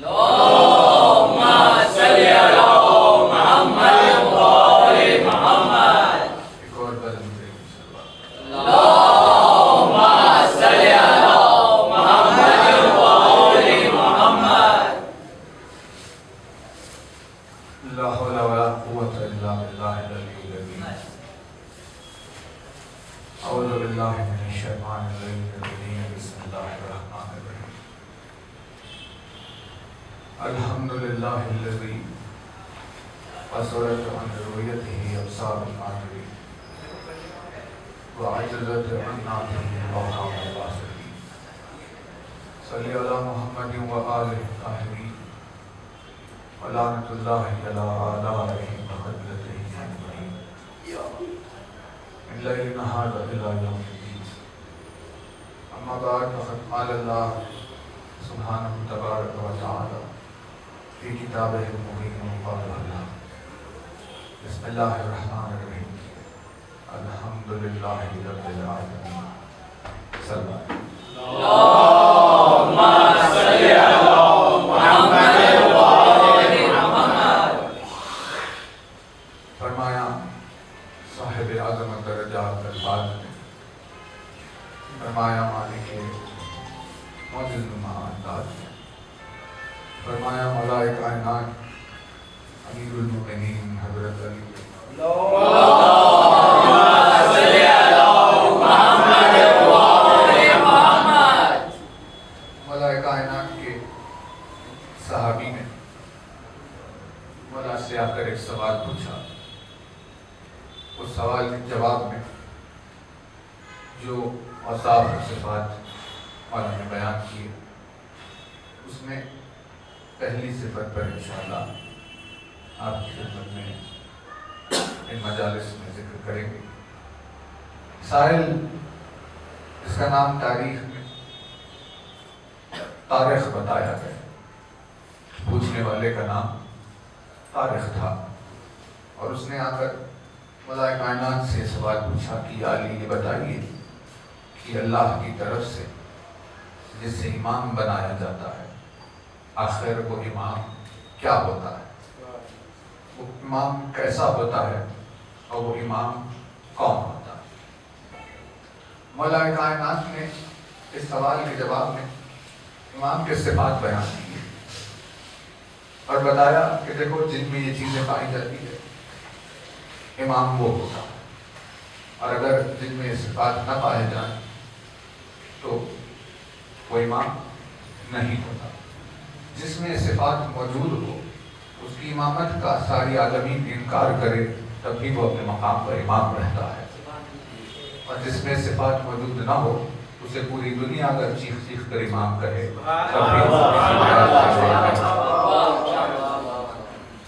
اللهم صل علی محمد وآل محمد. ایک اور بلند اللهم صل علی محمد وآل محمد. لا حول ولا قوة الا باللہ العلی العظیم. اعوذ باللہ من الشیطان الرجیم. بسم اللہ الرحمن الرحیم. الحمدللہ الذی قصرت عن رؤیتہ ابصار الناظرین وعجزت عن ناطقہ آذان الباصرین. صلی علی محمد وآلہ الطاہرین ولعنۃ اللہ علی اعدائہم وقتلتہم اجمعین من لیلنا ھذا الی یوم الدین. اما بعد فقد قال اللہ سبحانہ تبارک و تعالی فی کتابہ المبین وقال اللہ بسم اللہ الرحمن الرحیم الحمدللہ رب العالمین. صلی اللہ اللهم صل علی محمد وآل محمد. فرمایا صاحب عظمت درجات الفاظ نے فرمایا مالک معجز نما انداز نے فرمایا مولا کائنات امیر المؤمنین حضرت علی اللهم صل علی محمد وآل محمد. مولا کائنات کے صحابی نے مولا سے آ کر ایک سوال پوچھا. اس سوال کے جواب میں جو اوصاف و صفات مولا نے بیان کیے اس میں پہلی صفت پر انشاءاللہ آپ کی خدمت میں ان مجالس میں ذکر کریں گے. سائل اس کا نام تاریخ میں طارق بتایا گیا. پوچھنے والے کا نام طارق تھا اور اس نے آ کر مولا کائنات سے سوال پوچھا کہ یا علی یہ بتائیے کہ اللہ کی طرف سے جس سے امام بنایا جاتا ہے آخر وہ امام کیا ہوتا ہے, وہ امام کیسا ہوتا ہے اور وہ امام کون ہوتا ہے. مولا کائنات نے اس سوال کے جواب میں امام کے صفات بیان کی اور بتایا کہ دیکھو جن میں یہ چیزیں پائی جاتی ہے امام وہ ہوتا ہے, اور اگر جن میں یہ صفات نہ پائے جائیں تو وہ امام نہیں ہوتا. جس میں صفات موجود ہو اس کی امامت کا ساری عالمین انکار کرے تب بھی وہ اپنے مقام پر امام رہتا ہے, اور جس میں صفات موجود نہ ہو اسے پوری دنیا اگر چیخ چیخ کر امام کہے تب بھی وہ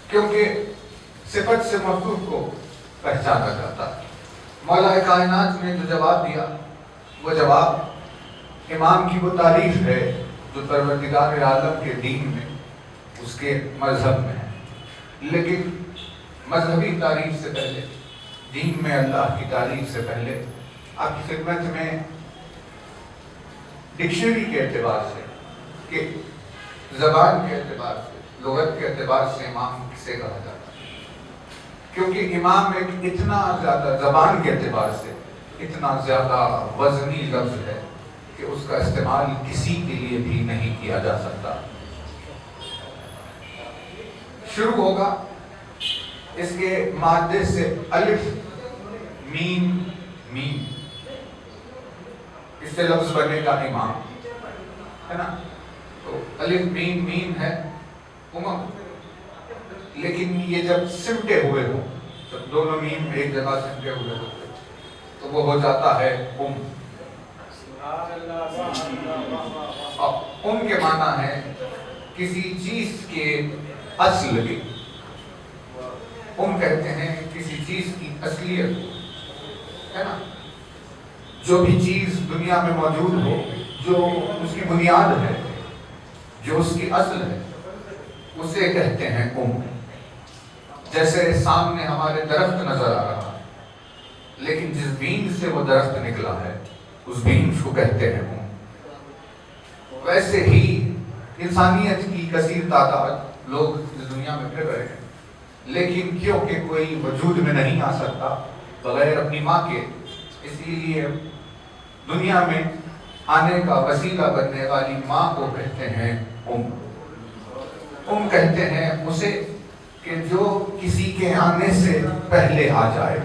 کیونکہ صفت سے موصوف کو پہچانا جاتا ہے. مولا کائنات نے جو جواب دیا وہ جواب امام کی وہ تعریف ہے جو پروردگار عالم کے دین میں اس کے مذہب میں ہے, لیکن مذہبی تعریف سے پہلے دین میں اللہ کی تعریف سے پہلے آپ کی خدمت میں ڈکشنری کے اعتبار سے کہ زبان کے اعتبار سے لغت کے اعتبار سے امام کسے کہا جاتا ہے, کیونکہ امام ایک اتنا زیادہ زبان کے اعتبار سے اتنا زیادہ وزنی لفظ ہے کہ اس کا استعمال کسی کے لیے بھی نہیں کیا جا سکتا. شروع ہوگا اس کے مادے سے الف میم میم, اس سے لفظ بنے گا امام ہے نا. تو الف میم میم ہے امم, لیکن یہ جب سمٹے ہوئے ہوں جب دونوں میم ایک جگہ سمٹے ہوئے ہوتے تو وہ ہو جاتا ہے ام کے معنی ہے کسی چیز کے اصل کی. کہتے ہیں کسی چیز کی اصلیت ہے نا, جو بھی چیز دنیا میں موجود ہو جو اس کی بنیاد ہے جو اس کی اصل ہے اسے کہتے ہیں جیسے سامنے ہمارے درخت نظر آ رہا ہے لیکن جس بین سے وہ درخت نکلا ہے اس بین کو کہتے ہیں ویسے ہی انسانیت کی کثیر تعداد لوگ اس دنیا میں پھر رہے ہیں، لیکن کیونکہ کوئی وجود میں نہیں آ سکتا بغیر اپنی ماں کے، اسی لیے دنیا میں آنے کا وسیلہ بننے والی ماں کو کہتے ہیں ام کہتے ہیں اسے کہ جو کسی کے آنے سے پہلے آ جائے،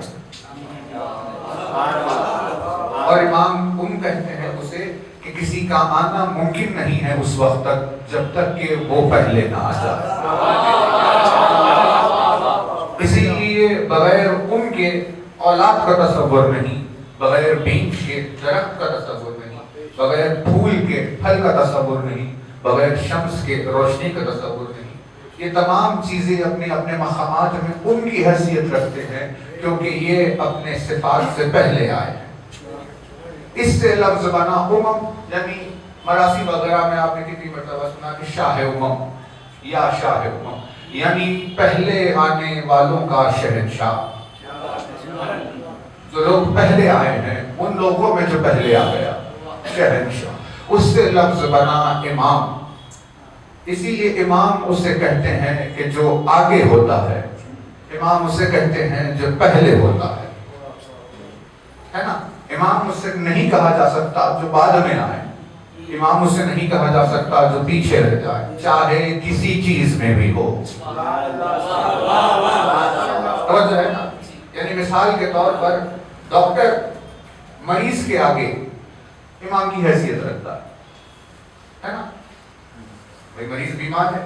اور امام کہتے ہیں اسے کہ کسی کا آنا ممکن نہیں ہے اس وقت تک جب تک کہ وہ پہلے نہ آ جائے۔ اسی لیے بغیر کے اولاد کا تصور نہیں، بغیر بیج کے درخت کا تصور نہیں، بغیر پھول کے پھل کا تصور نہیں، بغیر شمس کے روشنی کا تصور نہیں۔ یہ تمام چیزیں اپنے اپنے مقامات میں کی حیثیت رکھتے ہیں کیونکہ یہ اپنے صفات سے پہلے آئے ہیں۔ اس سے لفظ بنا یعنی مراسی وغیرہ میں آپ نے کتنی مرتبہ سنا کہ شاہ یا شاہ یعنی پہلے آنے والوں کا شہنشاہ، جو لوگ پہلے آئے ہیں ان لوگوں میں جو پہلے آ گیا شہنشاہ، اس سے لفظ بنا امام۔ اسی لیے امام اسے کہتے ہیں کہ جو آگے ہوتا ہے، امام اسے کہتے ہیں جو پہلے ہوتا ہے نا۔ امام اسے نہیں کہا جا سکتا جو بعد میں آئے، امام اسے نہیں کہا جا سکتا جو پیچھے رہ جائے، چاہے کسی چیز میں بھی ہو۔ توجہ ہے نا، یعنی مثال کے طور پر ڈاکٹر مریض کے آگے امام کی حیثیت رکھتا ہے نا۔ بھئی مریض بیمار ہے،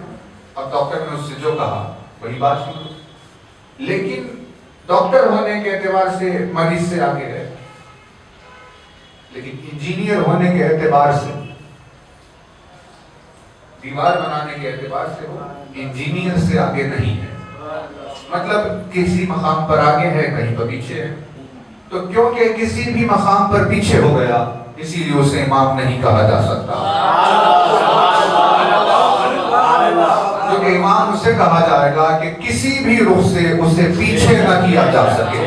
اب ڈاکٹر نے اس سے جو کہا وہی بات سنو، لیکن ڈاکٹر ہونے کے اعتبار سے مریض سے آگے ہے، لیکن انجینئر ہونے کے اعتبار سے، دیوار بنانے کے اعتبار سے وہ انجینئر سے آگے نہیں ہے۔ مطلب کسی مقام پر آگے ہے، کہیں پر پیچھے ہے، تو کیونکہ کسی بھی مقام پر پیچھے ہو گیا اسی لیے اسے امام نہیں کہا جا سکتا، کیونکہ امام اسے کہا جائے گا کہ کسی بھی رخ سے اسے پیچھے نہ کیا جا سکے۔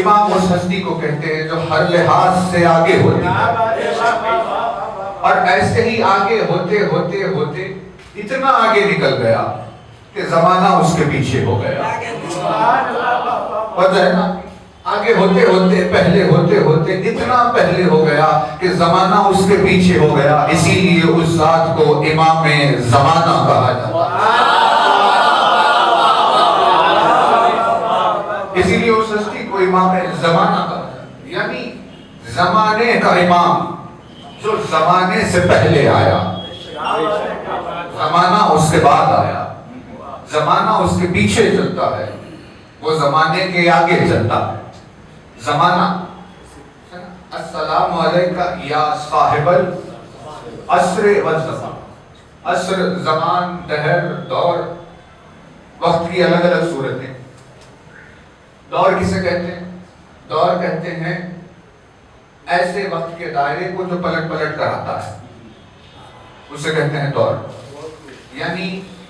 امام اس ہستی کو کہتے ہیں جو ہر لحاظ سے آگے ہوتی ہے، اور ایسے ہی آگے ہوتے ہوتے ہوتے اتنا آگے نکل گیا کہ زمانہ اس کے پیچھے ہو گیا۔ وجہ ہے نا، آگے ہوتے ہوتے پہلے ہوتے ہوتے اتنا پہلے ہو گیا کہ زمانہ اس کے پیچھے ہو گیا، اسی لیے اس ذات کو امام زمانہ کہا جاتا ہے۔ اسی لیے اس ہستی کو امام زمانہ کہا جاتا ہے، یعنی زمانے کا امام جو زمانے سے پہلے آیا، زمانہ اس کے بعد آیا، زمانہ اس کے پیچھے چلتا ہے، وہ زمانے کے آگے چلتا ہے۔ زمانہ السلام علیکہ یا صاحب العصر والزمان، عصر، زمان، دہر، دور، وقت کی الگ الگ صورتیں۔ دور کسے کہتے ہیں؟ دور کہتے ہیں ایسے وقت کے دائرے کو جو پلٹ پلٹ کر آتا ہے، اسے کہتے ہیں دور۔ یعنی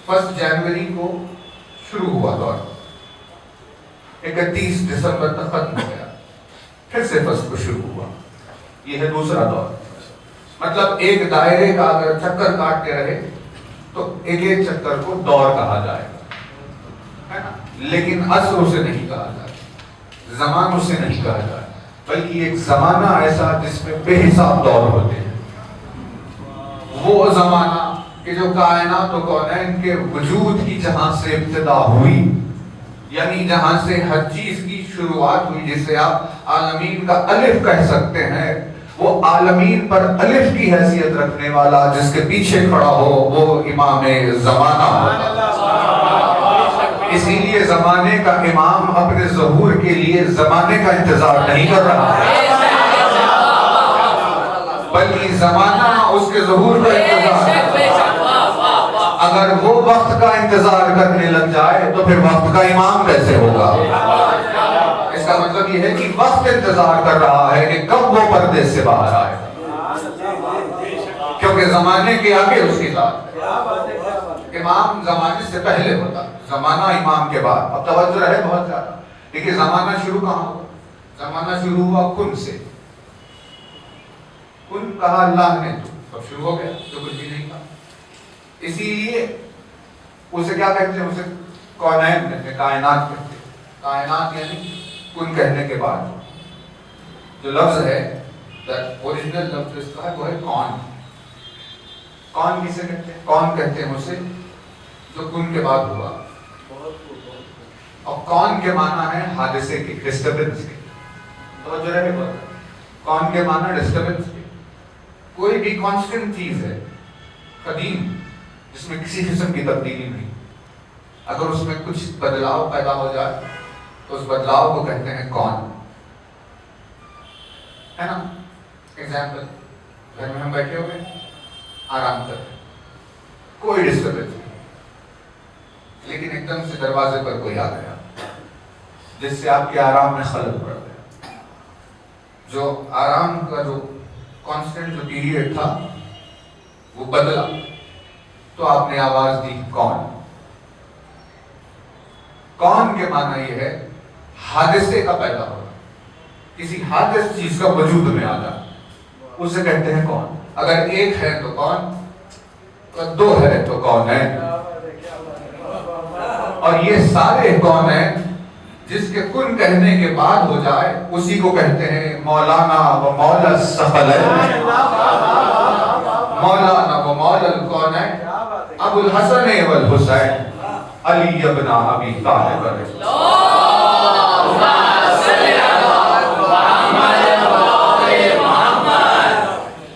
1 جنوری کو شروع ہوا دور، 31 دسمبر تک ختم ہو گیا، پھر سے 1 کو شروع ہوا، یہ ہے دوسرا دور۔ مطلب ایک دائرے کا اگر چکر کاٹتے رہے تو ایک ایک چکر کو دور کہا جائے گا، لیکن عصر اسے نہیں کہا جائے، زمان اسے نہیں کہا جائے، بلکہ ایک زمانہ ایسا جس میں بے حساب دور ہوتے ہیں، وہ زمانہ کہ جو کائنات و کونین کے وجود کی جہاں سے ابتدا ہوئی، یعنی جہاں سے ہر چیز کی شروعات ہوئی، جسے آپ عالمین کا الف کہہ سکتے ہیں، وہ عالمین پر الف کی حیثیت رکھنے والا جس کے پیچھے کھڑا ہو وہ امام زمانہ ہوتا۔ اسی لیے زمانے کا امام اپنے ظہور کے لیے زمانے کا انتظار نہیں کر رہا ہے، بلکہ زمانہ اس کے ظہور کا انتظار کر رہا ہے۔ اگر وہ وقت کا انتظار کرنے لگ جائے تو پھر وقت کا امام کیسے ہوگا؟ اس کا مطلب یہ ہے کہ وقت انتظار کر رہا ہے کہ کب وہ پردے سے باہر آئے، کیونکہ زمانے کے آگے اس کی ذات ہے۔ امام زمانے سے پہلے ہوتا، زمانہ امام کے بعد۔ اب توجہ رہے بہت زیادہ، لیکن زمانہ شروع کہاں ہوا؟ زمانہ شروع ہوا کن سے۔ کن کہا اللہ نے تو اب شروع ہو گیا جو کچھ بھی نہیں تھا. اسی لیے اسے کیا کہتے ہیں؟ اسے کونین کہتے ہیں, کائنات کہتے ہیں. کائنات یعنی کن کہنے کے بعد جو لفظ ہے, اوریجنل لفظ اس کا ہے وہ ہے کون. کون کسے کہتے ہیں؟ کون کہتے ہیں اسے جو کن کے بعد ہوا. اور کون کے معنی ہے حادثے کے, ڈسٹربنس کے. توجہ رہے بات, کون کے معنی ڈسٹربنس کے. کوئی بھی کانسٹنٹ چیز ہے قدیم جس میں کسی قسم کی تبدیلی نہیں, اگر اس میں کچھ بدلاؤ پیدا ہو جائے تو اس بدلاؤ کو کہتے ہیں کون, ہے نا. ایگزامپل, گھر میں ہم بیٹھے ہوئے آرام کر رہے, کوئی ڈسٹربنس نہیں, لیکن ایک دم سے دروازے پر کوئی آ گیا جس سے آپ کے آرام میں خلل پڑ گیا. جو آرام کا جو کانسٹنٹ جو پیریڈ تھا وہ بدلا, تو آپ نے آواز دی کون. کون کے معنی یہ ہے حادثے کا پیدا ہونا, کسی حادث چیز کا وجود میں آنا, اسے کہتے ہیں کون. اگر ایک ہے تو کون, اور دو ہے تو کون ہے. اور یہ سارے کون ہیں جس کے کن کہنے کے بعد ہو جائے اسی کو کہتے ہیں مولانا و مولا الثقلین. مولانا و مولا الکونین ابو الحسن والحسین علی ابن ابی طالب.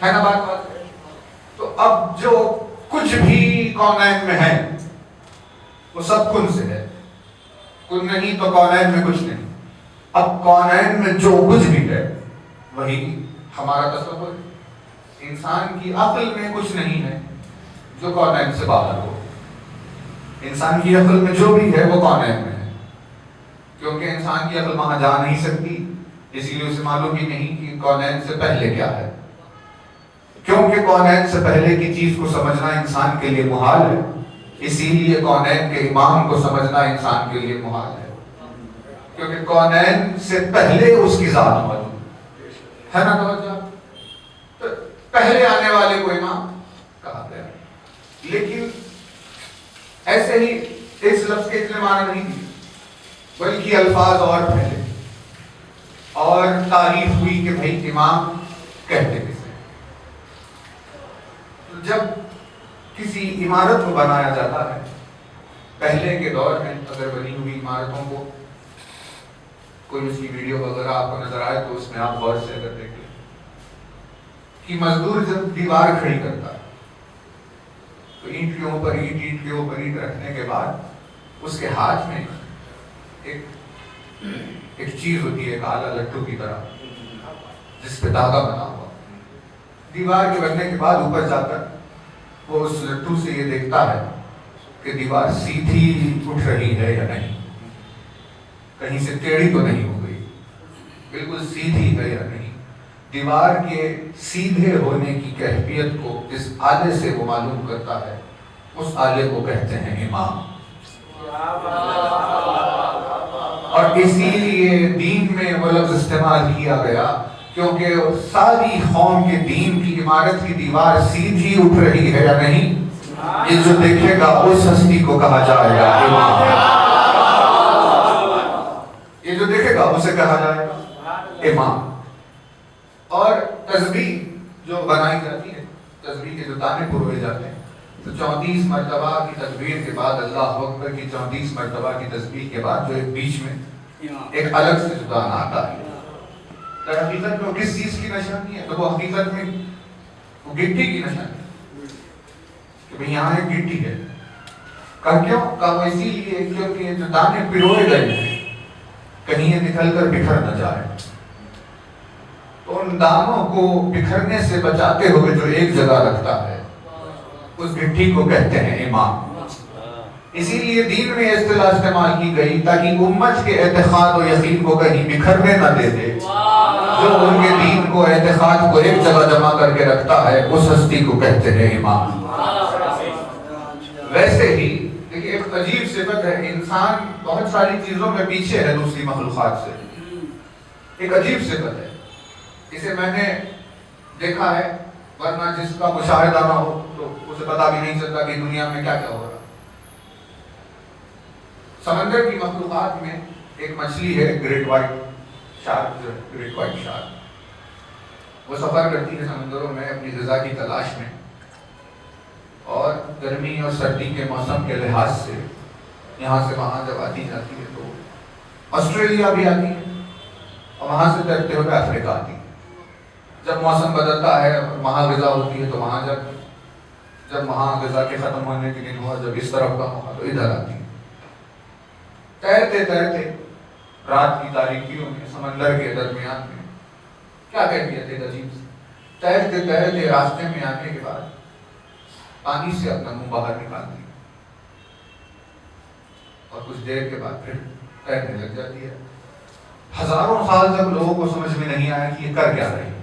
ہے نا بات. تو اب جو کچھ بھی کونین میں ہے وہ سب کن سے ہے. کن نہیں تو کونین میں کچھ نہیں. اب کونین میں جو کچھ بھی ہے وہی ہمارا تصور ہے. انسان کی عقل میں کچھ نہیں ہے جو کونین سے باہر ہو. انسان کی عقل میں جو بھی ہے وہ کونین میں ہے, کیونکہ انسان کی عقل وہاں جا نہیں سکتی, اسی لیے اسے معلوم ہی نہیں کہ کونین سے پہلے کیا ہے. کیونکہ کونین سے پہلے کی چیز کو سمجھنا انسان کے لیے محال ہے, اسی لیے کونین کے امام کو سمجھنا انسان کے لیے محال ہے, کیونکہ کونین سے پہلے اس کی ذات موجود ہے نا. توجہ, تو پہلے آنے والے کو امام کہا گیا. لیکن ایسے ہی اس لفظ کے اتنے معنی نہیں دیے, بلکہ الفاظ اور پھیلے اور تعریف ہوئی کہ بھائی امام کہتے کسے. جب کسی عمارت کو بنایا جاتا ہے, پہلے کے دور میں اگر بنی ہوئی عمارتوں کو کوئی اس کی ویڈیو وغیرہ آپ کو نظر آئے تو اس میں آپ غور سے اگر دیکھیں کہ مزدور جب دیوار کھڑی کرتا ہے تو اینٹ کے اوپر اینٹ, اینٹ کے اوپر اینٹ رکھنے کے بعد اس کے ہاتھ میں ایک چیز ہوتی ہے, ایک آلہ لٹو کی طرح جس پہ دھاگا بنا ہوا. دیوار کے بننے کے بعد اوپر جا کر وہ اس لٹو سے یہ دیکھتا ہے کہ دیوار سیدھی اٹھ رہی ہے یا نہیں, کہیں سے ٹیڑھی تو نہیں ہو گئی, بالکل سیدھی ہے یا نہیں. دیوار کے سیدھے ہونے کی کیفیت کو جس آلے سے وہ معلوم کرتا ہے اس آلے کو کہتے ہیں امام. اور اسی لیے دین میں وہ لفظ استعمال کیا گیا کیونکہ ساری قوم کے دین کی عمارت کی دیوار سیدھی اٹھ رہی ہے یا نہیں, یہ جو دیکھے گا اس ہستی کو کہا جائے گا امام. یہ جو دیکھے گا اسے کہا جائے گا امام. اور تسبیح جو بنائی جاتی ہے, تسبیح کے جو دانے پروے جاتے ہیں, تو 34 مرتبہ کی تکبیر کے بعد اللہ اکبر کی 34 مرتبہ کی تسبیح کے بعد جو ایک بیچ میں ایک الگ سے جو دانہ آتا ہے, در حقیقت میں وہ کس چیز کی نشانی ہے؟ تو وہ حقیقت میں وہ گٹی کی نشانی ہے کہ بھئی یہاں ایک گٹی ہے. کہا کیوں؟ کہا وہ اسی لیے کیونکہ یہ جو دانے پروئے گئے ہیں کہیں یہ نکل کر بکھر نہ جائے, تو ان دانوں کو بکھرنے سے بچاتے ہوئے جو ایک جگہ رکھتا ہے اس گٹھی کو کہتے ہیں امام. اسی لیے دین میں اصطلاح استعمال کی گئی تاکہ امت کے اعتقاد و یقین کو کہیں بکھرنے نہ دے دے. جو ان کے دین کو, اعتقاد کو ایک جگہ جمع کر کے رکھتا ہے اس ہستی کو کہتے ہیں امام. ویسے ہی دیکھیے ایک عجیب صفت ہے, انسان بہت ساری چیزوں میں پیچھے ہے دوسری مخلوقات سے. ایک عجیب صفت ہے, اسے میں نے دیکھا ہے ورنہ جس کا مشاہدہ نہ ہو تو اسے پتہ بھی نہیں چلتا کہ دنیا میں کیا کیا ہو رہا. سمندر کی مخلوقات میں ایک مچھلی ہے great white shark. Great white shark وہ سفر کرتی ہے سمندروں میں اپنی غذا کی تلاش میں، اور گرمی اور سردی کے موسم کے لحاظ سے یہاں سے وہاں جب آتی جاتی ہے تو آسٹریلیا بھی آتی ہے اور وہاں سے تیرتے ہوئے افریقہ آتی ہے. جب موسم بدلتا ہے اور وہاں غذا ہوتی ہے تو وہاں جب وہاں غذا کے ختم ہونے کے دن ہوا، جب اس طرف کا ہوا تو ادھر آتی ہے. تیرتے تیرتے رات کی تاریکیوں میں سمندر کے درمیان میں کیا کیفیت ہے عجیب سے، تیرتے تیرتے راستے میں آنے کے بعد پانی سے اپنا منہ باہر نکالتی اور کچھ دیر کے بعد پھر تیرنے لگ جاتی ہے. ہزاروں سال تک لوگوں کو سمجھ میں نہیں آیا کہ یہ کر کیا رہی ہے،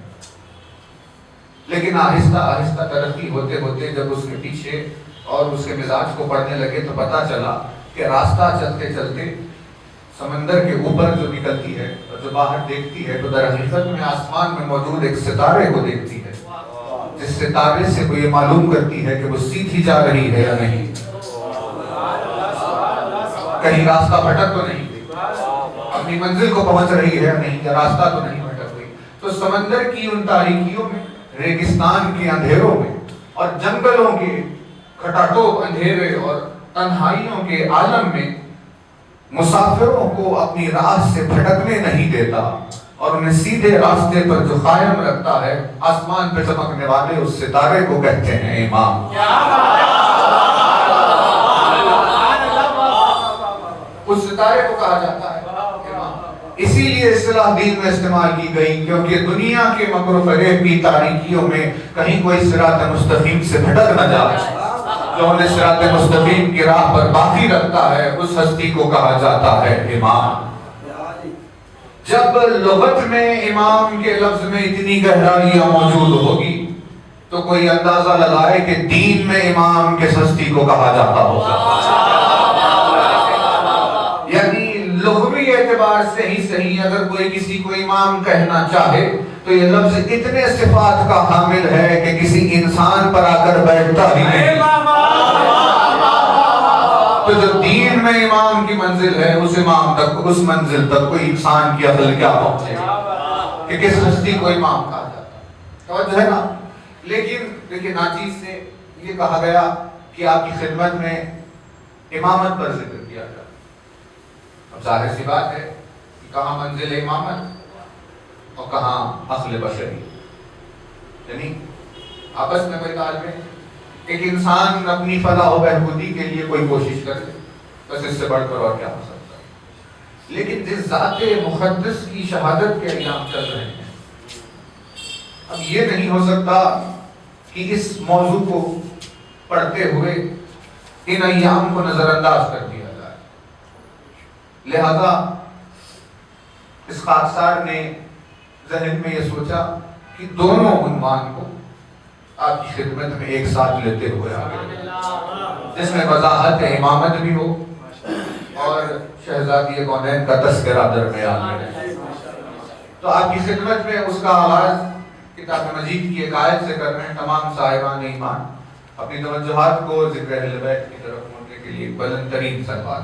لیکن آہستہ آہستہ ترقی ہوتے ہوتے جب اس کے پیچھے اور اس کے مزاج کو پڑھنے لگے تو پتہ چلا کہ راستہ چلتے چلتے سمندر کے اوپر جو نکلتی ہے اور جو باہر دیکھتی ہے تو در حقیقت میں آسمان میں موجود ایک ستارے کو دیکھتی ہے، جس ستارے سے وہ یہ معلوم کرتی ہے کہ وہ سیدھی جا رہی ہے یا نہیں، کہیں راستہ بھٹک تو نہیں گئی، اپنی منزل کو پہنچ رہی ہے یا نہیں، یا راستہ تو نہیں بھٹک گئی. تو سمندر کی ان تاریکیوں میں، ریگستان کے اندھیروں میں اور جنگلوں کے کھٹاٹوپ اندھیرے اور تنہائیوں کے عالم میں مسافروں کو اپنی راہ سے بھٹکنے نہیں دیتا اور انہیں سیدھے راستے پر جو قائم رکھتا ہے، آسمان پہ چمکنے والے اس ستارے کو کہتے ہیں امام. اس ستارے کو کہا جاتا ہے امام. اسی لیے اصطلاح دین میں استعمال کی گئی کیونکہ دنیا کے مکر و فریب کی تاریکیوں میں کہیں کوئی صراط مستقیم سے بھٹک نہ جائے. جو انہیں صراط مستقیم کی راہ پر باقی رکھتا ہے اس ہستی کو کہا جاتا ہے امام. جب لغت میں امام کے لفظ میں اتنی گہرائیاں موجود ہوگی تو کوئی اندازہ لگائے کہ دین میں امام کے ہستی کو کہا جاتا ہوگا. یعنی لغوی اعتبار سے ہی صحیح اگر کوئی کسی کو امام کہنا چاہے تو یہ لفظ اتنے صفات کا حامل ہے کہ کسی انسان پر آ کر بیٹھتا ہی نہیں. تو جو دین میں امام کی منزل ہے اس امام تک، اس منزل تک کوئی انسان کی عقل کیا پہنچے کہ کس ہستی کو امام کہا جاتا ہے. توجہ ہے نا. لیکن ناچیز سے یہ کہا گیا کہ آپ کی خدمت میں امامت پر ذکر کیا جائے. اب ظاہر سی بات ہے کہ کہاں منزل امامت اور کہاں عقل بشری، یعنی آپس میں کوئی تعلق. ایک انسان اپنی فلاح و بہبودی کے لیے کوئی کوشش کرے بس اس سے بڑھ کر اور کیا ہو سکتا ہے. لیکن جس ذات مقدس کی شہادت کے ایام چل رہے ہیں، اب یہ نہیں ہو سکتا کہ اس موضوع کو پڑھتے ہوئے ان ایام کو نظر انداز کر دیا جائے. لہذا اس خاکسار نے ذہن میں یہ سوچا کہ دونوں عنوان کو آپ کی خدمت میں ایک ساتھ لیتے ہوئے آگے، جس میں وضاحت امامت بھی ہو اور شہزادی کونین کا تذکرہ درمیان میں. تو آپ کی خدمت میں اس کا آغاز کتاب مجید کی ایک آیت سے کر رہے ہیں. تمام صاحبان ایمان اپنی توجہات کو ذکر اہل بیت کی طرف موڑنے کے لیے بلند ترین صلوات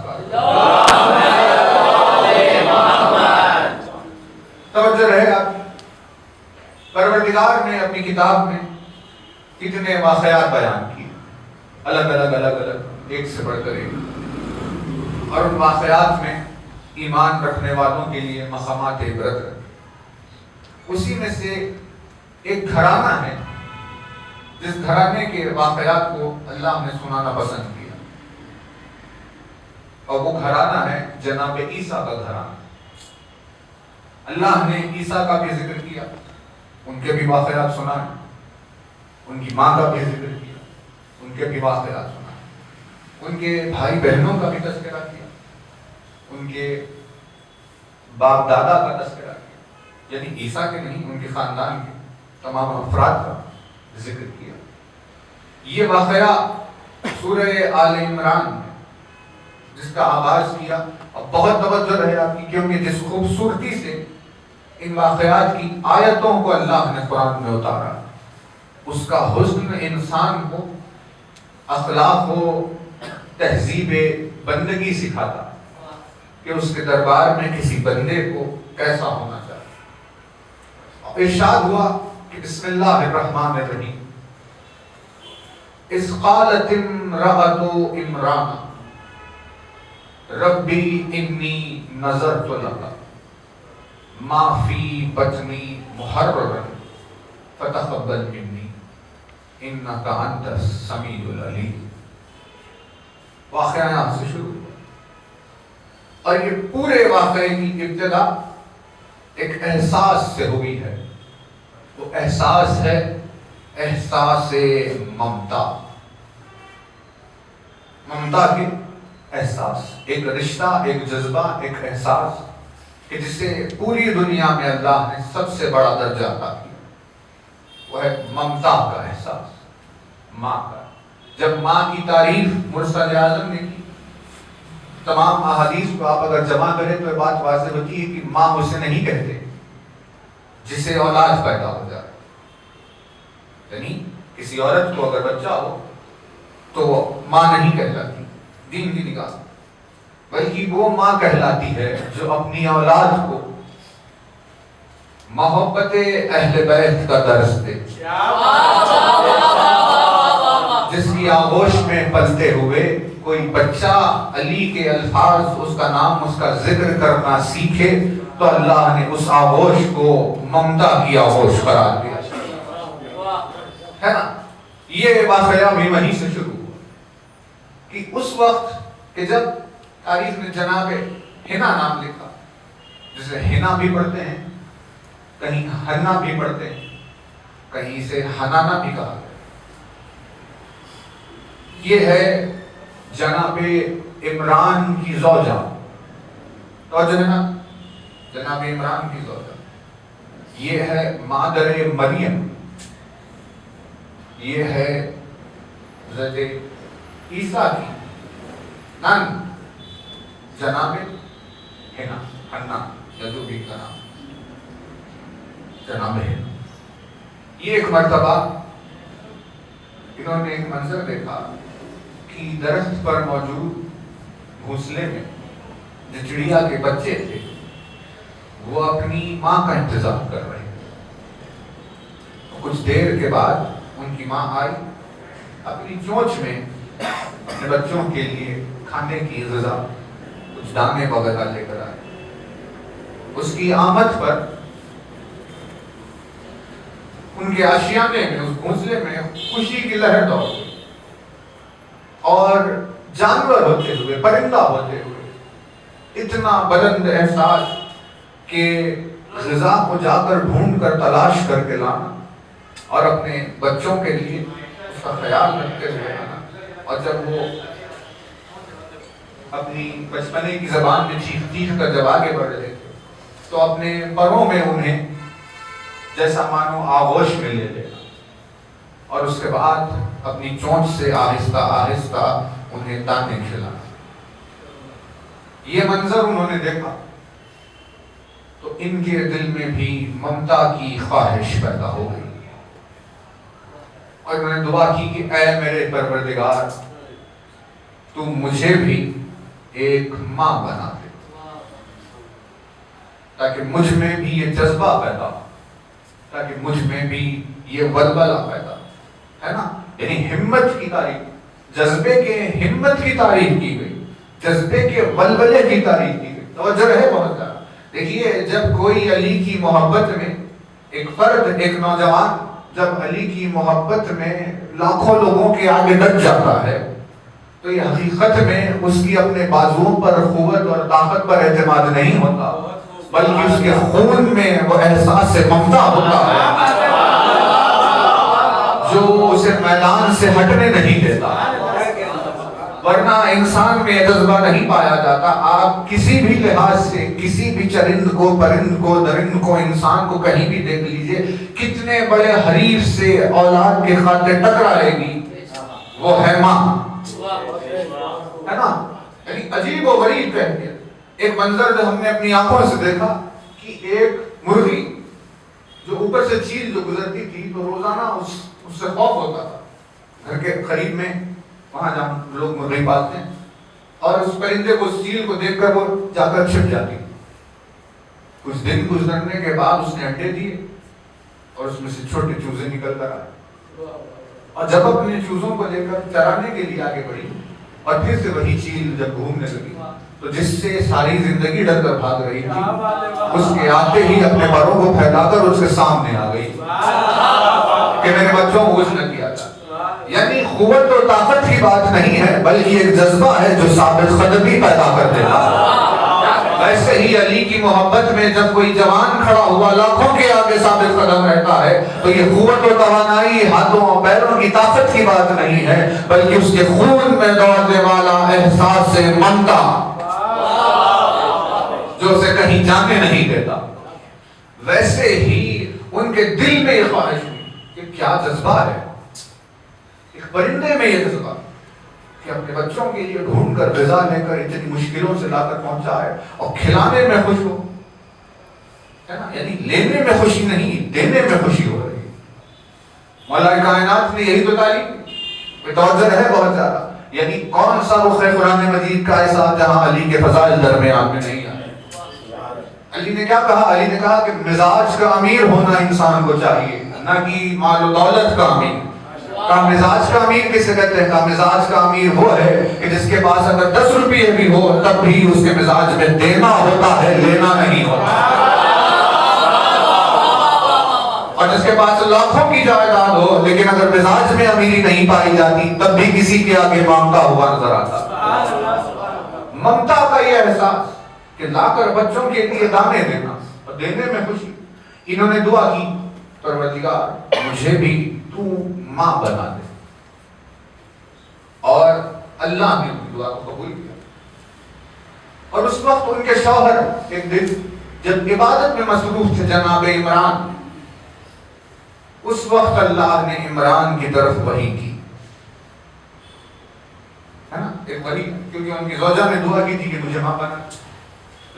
توجہ رہے. آپ پروردگار نے اپنی کتاب میں کتنے واقعات بیان کیے، الگ الگ ایک سے بڑھ کر ایک، اور ان واقعات میں ایمان رکھنے والوں کے لیے مقامات عبرت رکھے. اسی میں سے ایک گھرانہ ہے جس گھرانے کے واقعات کو اللہ نے سنانا پسند کیا، اور وہ گھرانہ ہے جناب عیسیٰ کا گھرانہ. اللہ نے عیسیٰ کا بھی ذکر کیا، ان کے بھی واقعات سنائے، ان کی ماں کا بھی ذکر کیا، ان کے بھی واقعات سنائے، ان کے بھائی بہنوں کا بھی تذکرہ کیا، ان کے باپ دادا کا تذکرہ کیا، یعنی عیسیٰ کے نہیں ان کے خاندان کے تمام افراد کا ذکر کیا. یہ واقعہ سورہ آل عمران میں جس کا آغاز کیا، اور بہت توجہ رہے آپ کی کیونکہ جس خوبصورتی سے ان واقعات کی آیتوں کو اللہ نے قرآن میں اتارا. اس کا حسن انسان کو اخلاق و تہذیب بندگی سکھاتا کہ اس کے دربار میں کسی بندے کو کیسا ہونا چاہیے۔ ارشاد ہوا کہ بسم اللہ الرحمن الرحیم، اذ قالت امرأۃ عمران ربی انی نذرت لک ما فی بطنی محررا فتقبل منی انک انت السمیع العلیم۔ واقعہ یہاں سے شروع ہوا اور یہ پورے واقعے کی ابتدا ایک احساس سے ہوئی ہے۔ وہ احساس ہے احساس ممتا، ممتا کے احساس، ایک رشتہ، ایک جذبہ، ایک احساس کہ جسے پوری دنیا میں اللہ نے سب سے بڑا درجہ عطا کیا، وہ ہے ممتا کا احساس، ماں کا۔ جب ماں کی تعریف مرسل اعظم نے کی، تمام احادیث کو آپ اگر جمع کریں تو یہ بات واضح ہوتی ہے کہ ماں اسے نہیں کہتے جسے اولاد پیدا ہو جائے، یعنی کسی عورت کو اگر بچہ ہو تو وہ ماں نہیں کہلاتی دین کی نگاہ، بلکہ وہ ماں کہلاتی ہے جو اپنی اولاد کو محبت اہل بیت کا درس دے، جس کی آغوش میں پلتے ہوئے کوئی بچہ علی کے الفاظ، اس کا نام، اس کا ذکر کرنا سیکھے تو اللہ نے اس آغوش کو ممتا کی آغوش قرار دیا ہے نا۔ یہ واقعہ بھی وہیں سے شروع ہوا کہ اس وقت کہ جب تاریخ نے جناب ہنا نام لکھا، جسے ہنا بھی پڑھتے ہیں، کہیں ہنا بھی پڑھتے ہیں، کہیں اسے ہنانا بھی کہا گیا۔ یہ ہے جناب عمران کی زوجہ، توجہ ہے نا، جناب عمران کی زوجہ، یہ ہے مادر مریم، یہ ہے حضرت عیسیٰ کی نان جناب حنا یا جو بھی کا نام جناب ہے۔ یہ ایک مرتبہ انہوں نے ایک منظر دیکھا کہ درخت پر موجود گھونسلے میں جو چڑیا کے بچے تھے وہ اپنی ماں کا انتظار کر رہے تھے۔ کچھ دیر کے بعد ان کی ماں آئی، اپنی چونچ میں اپنے بچوں کے لیے کھانے کی غذا، کچھ دانے وغیرہ لے کر آئی۔ اس کی آمد پر ان کے آشیانے میں، اس گھونسلے میں خوشی کی لہر دوڑ گئی، اور جانور ہوتے ہوئے، پرندہ ہوتے ہوئے اتنا بلند احساس کہ غذا کو جا کر ڈھونڈ کر تلاش کر کے لانا اور اپنے بچوں کے لیے اس کا خیال رکھتے ہوئے آنا، اور جب وہ اپنی بچپنے کی زبان میں چیخ چیخ کر جب آگے بڑھ رہے تھے تو اپنے پروں میں انہیں جیسا مانو آغوش میں لے لینا، اور اس کے بعد اپنی چونچ سے آہستہ آہستہ انہیں دانے کھلانا۔ یہ منظر انہوں نے دیکھا تو ان کے دل میں بھی ممتا کی خواہش پیدا ہو گئی، اور انہوں نے دعا کی کہ اے میرے پروردگار، تو مجھے بھی ایک ماں بنا دے تاکہ مجھ میں بھی یہ جذبہ پیدا ہو، تاکہ مجھ میں بھی یہ ولولہ پیدا ہے نا۔ یعنی ہمت کی تعریف، جذبے کے ہمت کی تعریف کی گئی، جذبے کے ولولے کی تعریف کی گئی۔ توجہ رہے بہت زیادہ۔ دیکھیے جب کوئی علی کی محبت میں، ایک فرد، ایک نوجوان جب علی کی محبت میں لاکھوں لوگوں کے آگے ڈٹ جاتا ہے تو یہ حقیقت میں اس کی اپنے بازوؤں پر قوت اور طاقت پر اعتماد نہیں ہوتا، بلکہ اس کے خون میں وہ احساس ممتا ہوتا ہے جو اسے میدان سے ہٹنے نہیں دیتا، ورنہ انسان میں یہ جذبہ نہیں پایا جاتا۔ آپ کسی بھی لحاظ سے کسی بھی چرند کو، پرند کو، درند کو، انسان کو کہیں بھی دیکھ لیجئے، کتنے بڑے حریف سے اولاد کے خاطر ٹکرائے گی، وہ ہے ماں، ہے نا۔ یعنی عجیب و غریب کہتے ہیں۔ ایک منظر جو ہم نے اپنی آنکھوں سے دیکھا کہ ایک مرغی جو اوپر سے چیل جو گزرتی تھی تو روزانہ اس سے خوف ہوتا تھا. گھر کے قریب میں وہاں جہاں لوگ مرغی پالتے ہیں, اور اس پرندے کو, سیل کو دیکھ کر وہ جا کر چھپ جاتی. کچھ دن گزرنے کے بعد اس نے انڈے دیے اور اس میں سے چھوٹے چوزے نکل کر آئے, اور جب اپنے چوزوں کو لے کر چرانے کے لیے آگے بڑھی اور پھر سے وہی چیل جب گھومنے لگی تو جس سے ساری زندگی ڈر کر بھاگ رہی تھی, اس کے آتے ہی اپنے پروں کو پھیلا کر اس کے سامنے آ گئی کہ میرے بچوں کو کچھ نہ کیا تھا. یعنی قوت اور طاقت کی بات نہیں ہے, بلکہ ایک جذبہ ہے جو ثابت قدمی پیدا کر دیتا ہے. ویسے ہی علی کی محبت میں جب کوئی جوان کھڑا ہوا لاکھوں کے آگے ثابت قدم رہتا ہے تو یہ قوت و توانائی ہاتھوں اور پیروں کی طاقت کی بات نہیں ہے, بلکہ اس کے خون میں دوڑنے والا احساس ممتا جو اسے کہیں جانے نہیں دیتا. ویسے ہی ان کے دل میں یہ خواہش ہوئی کہ کیا جذبہ ہے ایک پرندے میں, یہ جذبہ کہ اپنے بچوں کے لیے ڈھونڈ کر غذا لے کر اتنی مشکلوں سے لا کر پہنچا ہے اور کھلانے میں خوش ہو, ہے نا. یعنی لینے میں خوشی نہیں, دینے میں خوشی ہو رہی ہے. مولا کائنات نے یہی تو تعلیم توجہ ہے بہت زیادہ. یعنی کون سا رخ ہے قرآن مجید کا ایسا جہاں علی کے فضائل درمیان میں نہیں آئے. علی نے کیا کہا؟ علی نے کہا کہ مزاج کا امیر ہونا انسان کو چاہیے, نہ کہ مال و دولت کا امیر. کا مزاج کا امیر کسے کہتے ہیں؟ کا مزاج کا امیر وہ ہے کہ جس کے پاس اگر 10 روپے بھی ہو تب بھی اس کے مزاج میں دینا ہوتا ہے, لینا نہیں ہوتا. اور جس کے پاس لاکھوں کی جائیداد ہو لیکن اگر مزاج میں امیری نہیں پائی جاتی تب بھی کسی کے آگے مانگتا ہوا نظر آتا. ممتا کا یہ احساس کہ لا کر بچوں کے لیے دانے دینا اور دینے میں خوشی. انہوں نے دعا کی, پروردگار مجھے بھی تو ماں بنا دے, اور اللہ نے ان کی دعا کو قبول کیا. اور اس وقت ان کے شوہر ایک دن جب عبادت میں مصروف تھے جناب عمران, اس وقت اللہ نے عمران کی طرف وحی کی, ہے نا, ایک وحی, کیونکہ ان کی زوجہ نے دعا کی تھی کہ مجھے ماں بنا.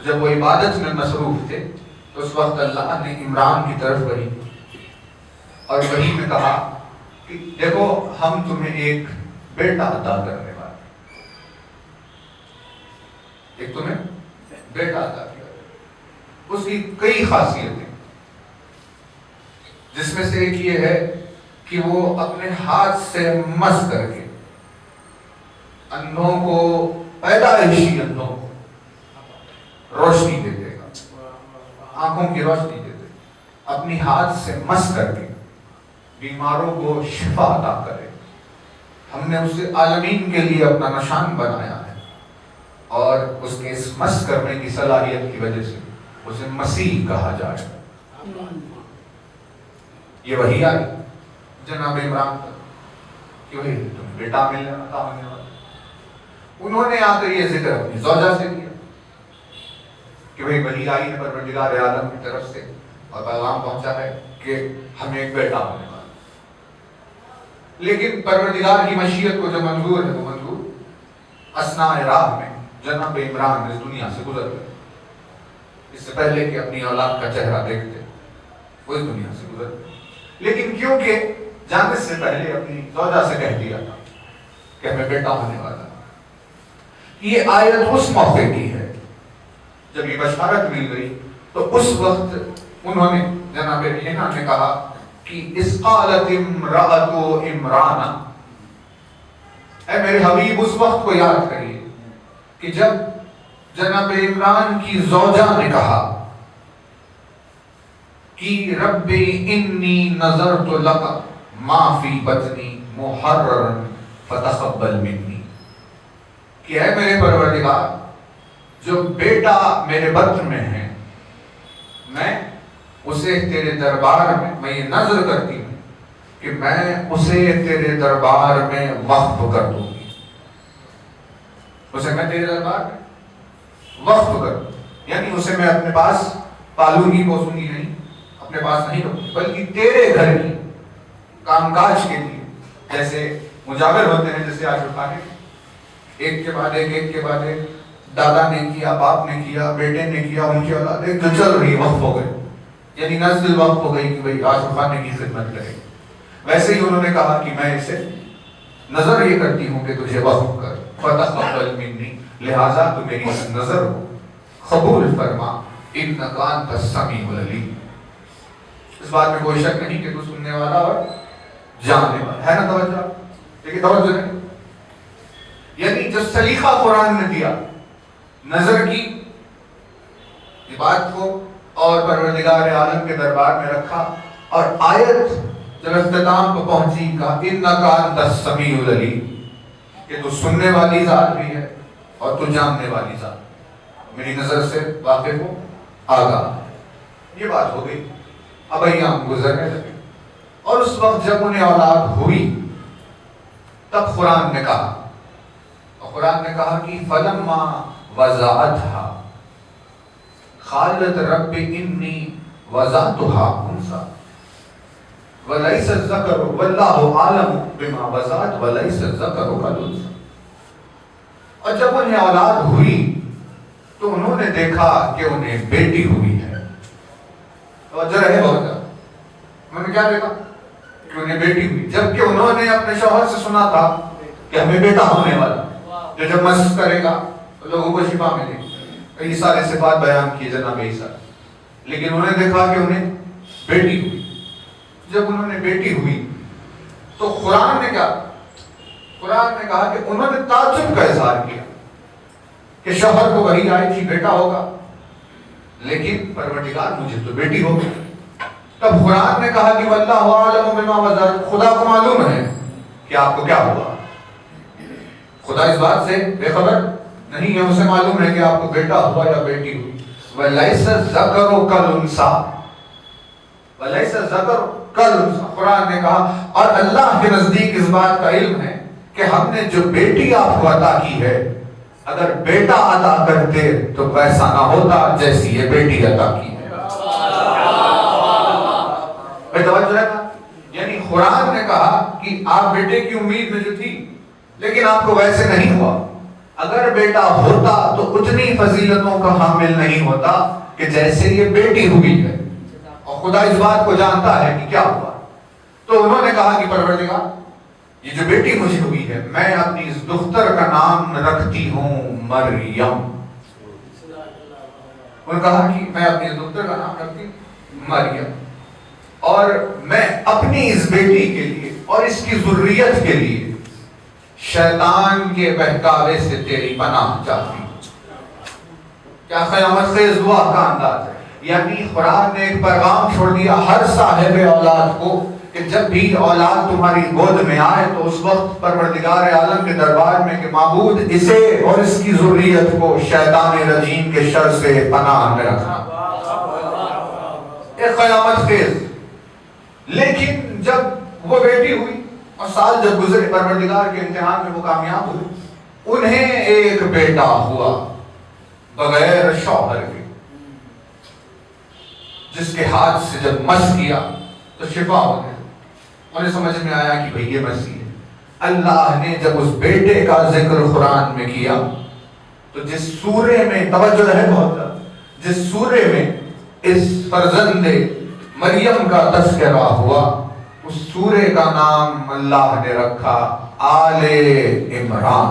جب وہ عبادت میں مصروف تھے تو اس وقت اللہ نے عمران کی طرف وحی کی اور وحی میں کہا کہ دیکھو ہم تمہیں ایک بیٹا عطا کرنے والے, ایک تمہیں بیٹا عطا کیا. اس کی کئی خاصیتیں, جس میں سے ایک یہ ہے کہ وہ اپنے ہاتھ سے مس کر کے اندھوں کو, پیدائشی اندھوں کو روشنی دے دے گا, آنکھوں کی روشنی دے دے, اپنی ہاتھ سے مس کر کے بیماروں کو شفا عطا کرے. ہم نے اسے عالمین کے لیے اپنا نشان بنایا ہے, اور اس کے اس مس کرنے کی صلاحیت کی وجہ سے اسے مسیح کہا جائے. یہ وحی آئی جناب عمران کہ وہی تمہیں بیٹا ملنے عطا ہونے والا. انہوں نے آ کر یہ ذکر اپنی زوجہ سے کیا کہ وہی وحی آئی ہے پروردگار عالم کی طرف سے, اور پیغام پہنچا ہے کہ ہمیں ایک بیٹا ہونے والا. لیکن پروردگار کی مشیت کو جو منظور ہے وہ منظور اثناء راہ میں جناب عمران اس دنیا سے گزر گئے. اس سے پہلے کہ اپنی اولاد کا چہرہ دیکھتے وہ اس دنیا سے گزر گئے. لیکن کیونکہ جانے سے پہلے اپنی زوجہ سے کہہ دیا تھا کہ ہمیں بیٹا ہونے والا. یہ آیت اس موقع کی ہے جب یہ بشارت مل گئی تو اس وقت انہوں نے, جناب حنا نے کہا کہ اس قالت امرأۃ عمران, اے میرے حبیب اس وقت کو یاد کریے کہ جب جناب عمران کی زوجہ نے کہا کہ رب انی نظرت لک ما فی بطنی محررا فتقبل منی, کہ اے میرے پروردگار جو بیٹا میرے بطن میں ہے میں اسے تیرے دربار میں یہ نظر کرتی ہوں کہ میں اسے تیرے دربار میں وقف کر دوں گی. اسے میں تیرے دربار میں وقف کر دوں, یعنی اسے میں اپنے پاس پالوں گی, پوسوں گی نہیں, اپنے پاس نہیں رکھوں, بلکہ تیرے گھر کی کام کاج کے لیے, جیسے مجاور ہوتے ہیں جیسے آج اٹھانے ایک کے بعد ایک کے بعد ایک, دادا نے کیا, باپ نے کیا, بیٹے نے کیا, ان کی اولاد ایک جو چل رہی وقف ہو گئی, یعنی نسل وقف ہو گئی کہ بھئی آج خانے کی خدمت کرے. ویسے ہی انہوں نے کہا کہ میں اسے نظر یہ کرتی ہوں کہ تجھے وقف کر فتقبل منی، لہذا تو میری اس نظر کو قبول فرما، انک انت السمیع العلیم۔ اس بات میں کوئی شک نہیں کہ تو سننے والا اور جاننے والا ہے نا۔ توجہ، لیکن توجہ نہیں، یعنی جو سلیقہ قرآن نے دیا نظر کی بات کو اور پروردگار عالم کے دربار میں رکھا، اور آیت جب اختتام کو پہنچی کہا انک انت السمیع العلیم، کہ تو سننے والی ذات بھی ہے اور تو جاننے والی ذات، میری نظر سے واقف ہو، آگاہ۔ یہ بات ہو گئی، اب ایام گزرنے لگے، اور اس وقت جب انہیں اولاد ہوئی تب قرآن نے کہا، اور قرآن نے کہا کہ فلما وضعتها قالت رب انی وضعتها انثى وليس الذكر والله اعلم بما وضعت وليس الذكر كالانثى۔ اور جب انہیں اولاد ہوئی تو انہوں نے دیکھا کہ انہیں بیٹی ہوئی ہے۔ توجہ رہے بہت، انہوں نے کیا دیکھا کہ انہیں بیٹی ہوئی، جبکہ انہوں نے اپنے شوہر سے سنا تھا کہ ہمیں بیٹا ہونے والا، جو جب مس کرے گا تو لوگوں کو شفا ملے گی، کئی سارے صفات بیان کیے جناب عیسیٰ، لیکن انہوں نے دیکھا کہ انہیں بیٹی ہوئی۔ جب انہوں نے بیٹی ہوئی تو قرآن نے کہا کہ انہوں نے تعجب کا اظہار کیا کہ شوہر کو وحی آئی تھی بیٹا ہوگا، لیکن پروردگار مجھے تو بیٹی ہوگی۔ تب قرآن نے کہا کہ واللہ اعلم بما وضعت، خدا کو معلوم ہے کہ آپ کو کیا ہوا، خدا اس بات سے بے خبر نہیں ہے، اسے معلوم ہے کہ آپ کو بیٹا ہوا یا بیٹی ہوئی۔ وَلَيْسَ الذَّكَرُ كَالْأُنثَىٰ، وَلَيْسَ الذَّكَرُ كَالْأُنثَىٰ، قرآن نے کہا، اور اللہ کے نزدیک اس بات کا علم ہے کہ ہم نے جو بیٹی آپ کو عطا کی ہے، اگر بیٹا عطا کرتے تو ویسا نہ ہوتا جیسی یہ بیٹی عطا کی ہے۔ توجہ ہے نا، یعنی قرآن نے کہا کہ آپ بیٹے کی امید میں جو تھی، لیکن آپ کو ویسے نہیں ہوا، اگر بیٹا ہوتا تو اتنی فضیلتوں کا حامل نہیں ہوتا کہ جیسے یہ بیٹی ہوئی ہے، اور خدا اس بات کو جانتا ہے کہ کیا ہوا۔ تو انہوں نے کہا کہ پروردگار، یہ جو بیٹی مجھے ہوئی ہے، میں اپنی اس دختر کا نام رکھتی ہوں مریم۔ انہوں نے کہا کہ میں اپنی اس دختر کا نام رکھتی ہوں مریم، اور میں اپنی اس بیٹی کے لیے اور اس کی ذریت کے لیے شیطان کے بہکاوے سے تیری پناہ چاہتی ہوں۔ کیا قیامت خیز دعا کا انداز ہے، یعنی قرآن نے ایک پیغام چھوڑ دیا ہر صاحب اولاد کو کہ جب بھی اولاد تمہاری گود میں آئے تو اس وقت پروردگار عالم کے دربار میں کہ معبود اسے اور اس کی ذریت کو شیطان رجیم کے شر سے پناہ میں رکھنا، ایک قیامت خیز۔ لیکن جب وہ بیٹی ہوئی اور سال جب گزرے، پروردگار کے امتحان میں وہ کامیاب ہوئی، انہیں ایک بیٹا ہوا بغیر شوہر کے، جس کے ہاتھ سے جب مس کیا تو شفا ہو گئی۔ انہیں سمجھ میں آیا کہ بھئی یہ مسیح ہے۔ اللہ نے جب اس بیٹے کا ذکر قرآن میں کیا تو جس سورے میں، توجہ ہے بہت، جس سورے میں اس فرزند مریم کا تذکرہ ہوا، اس سورے کا نام اللہ نے رکھا آل عمران۔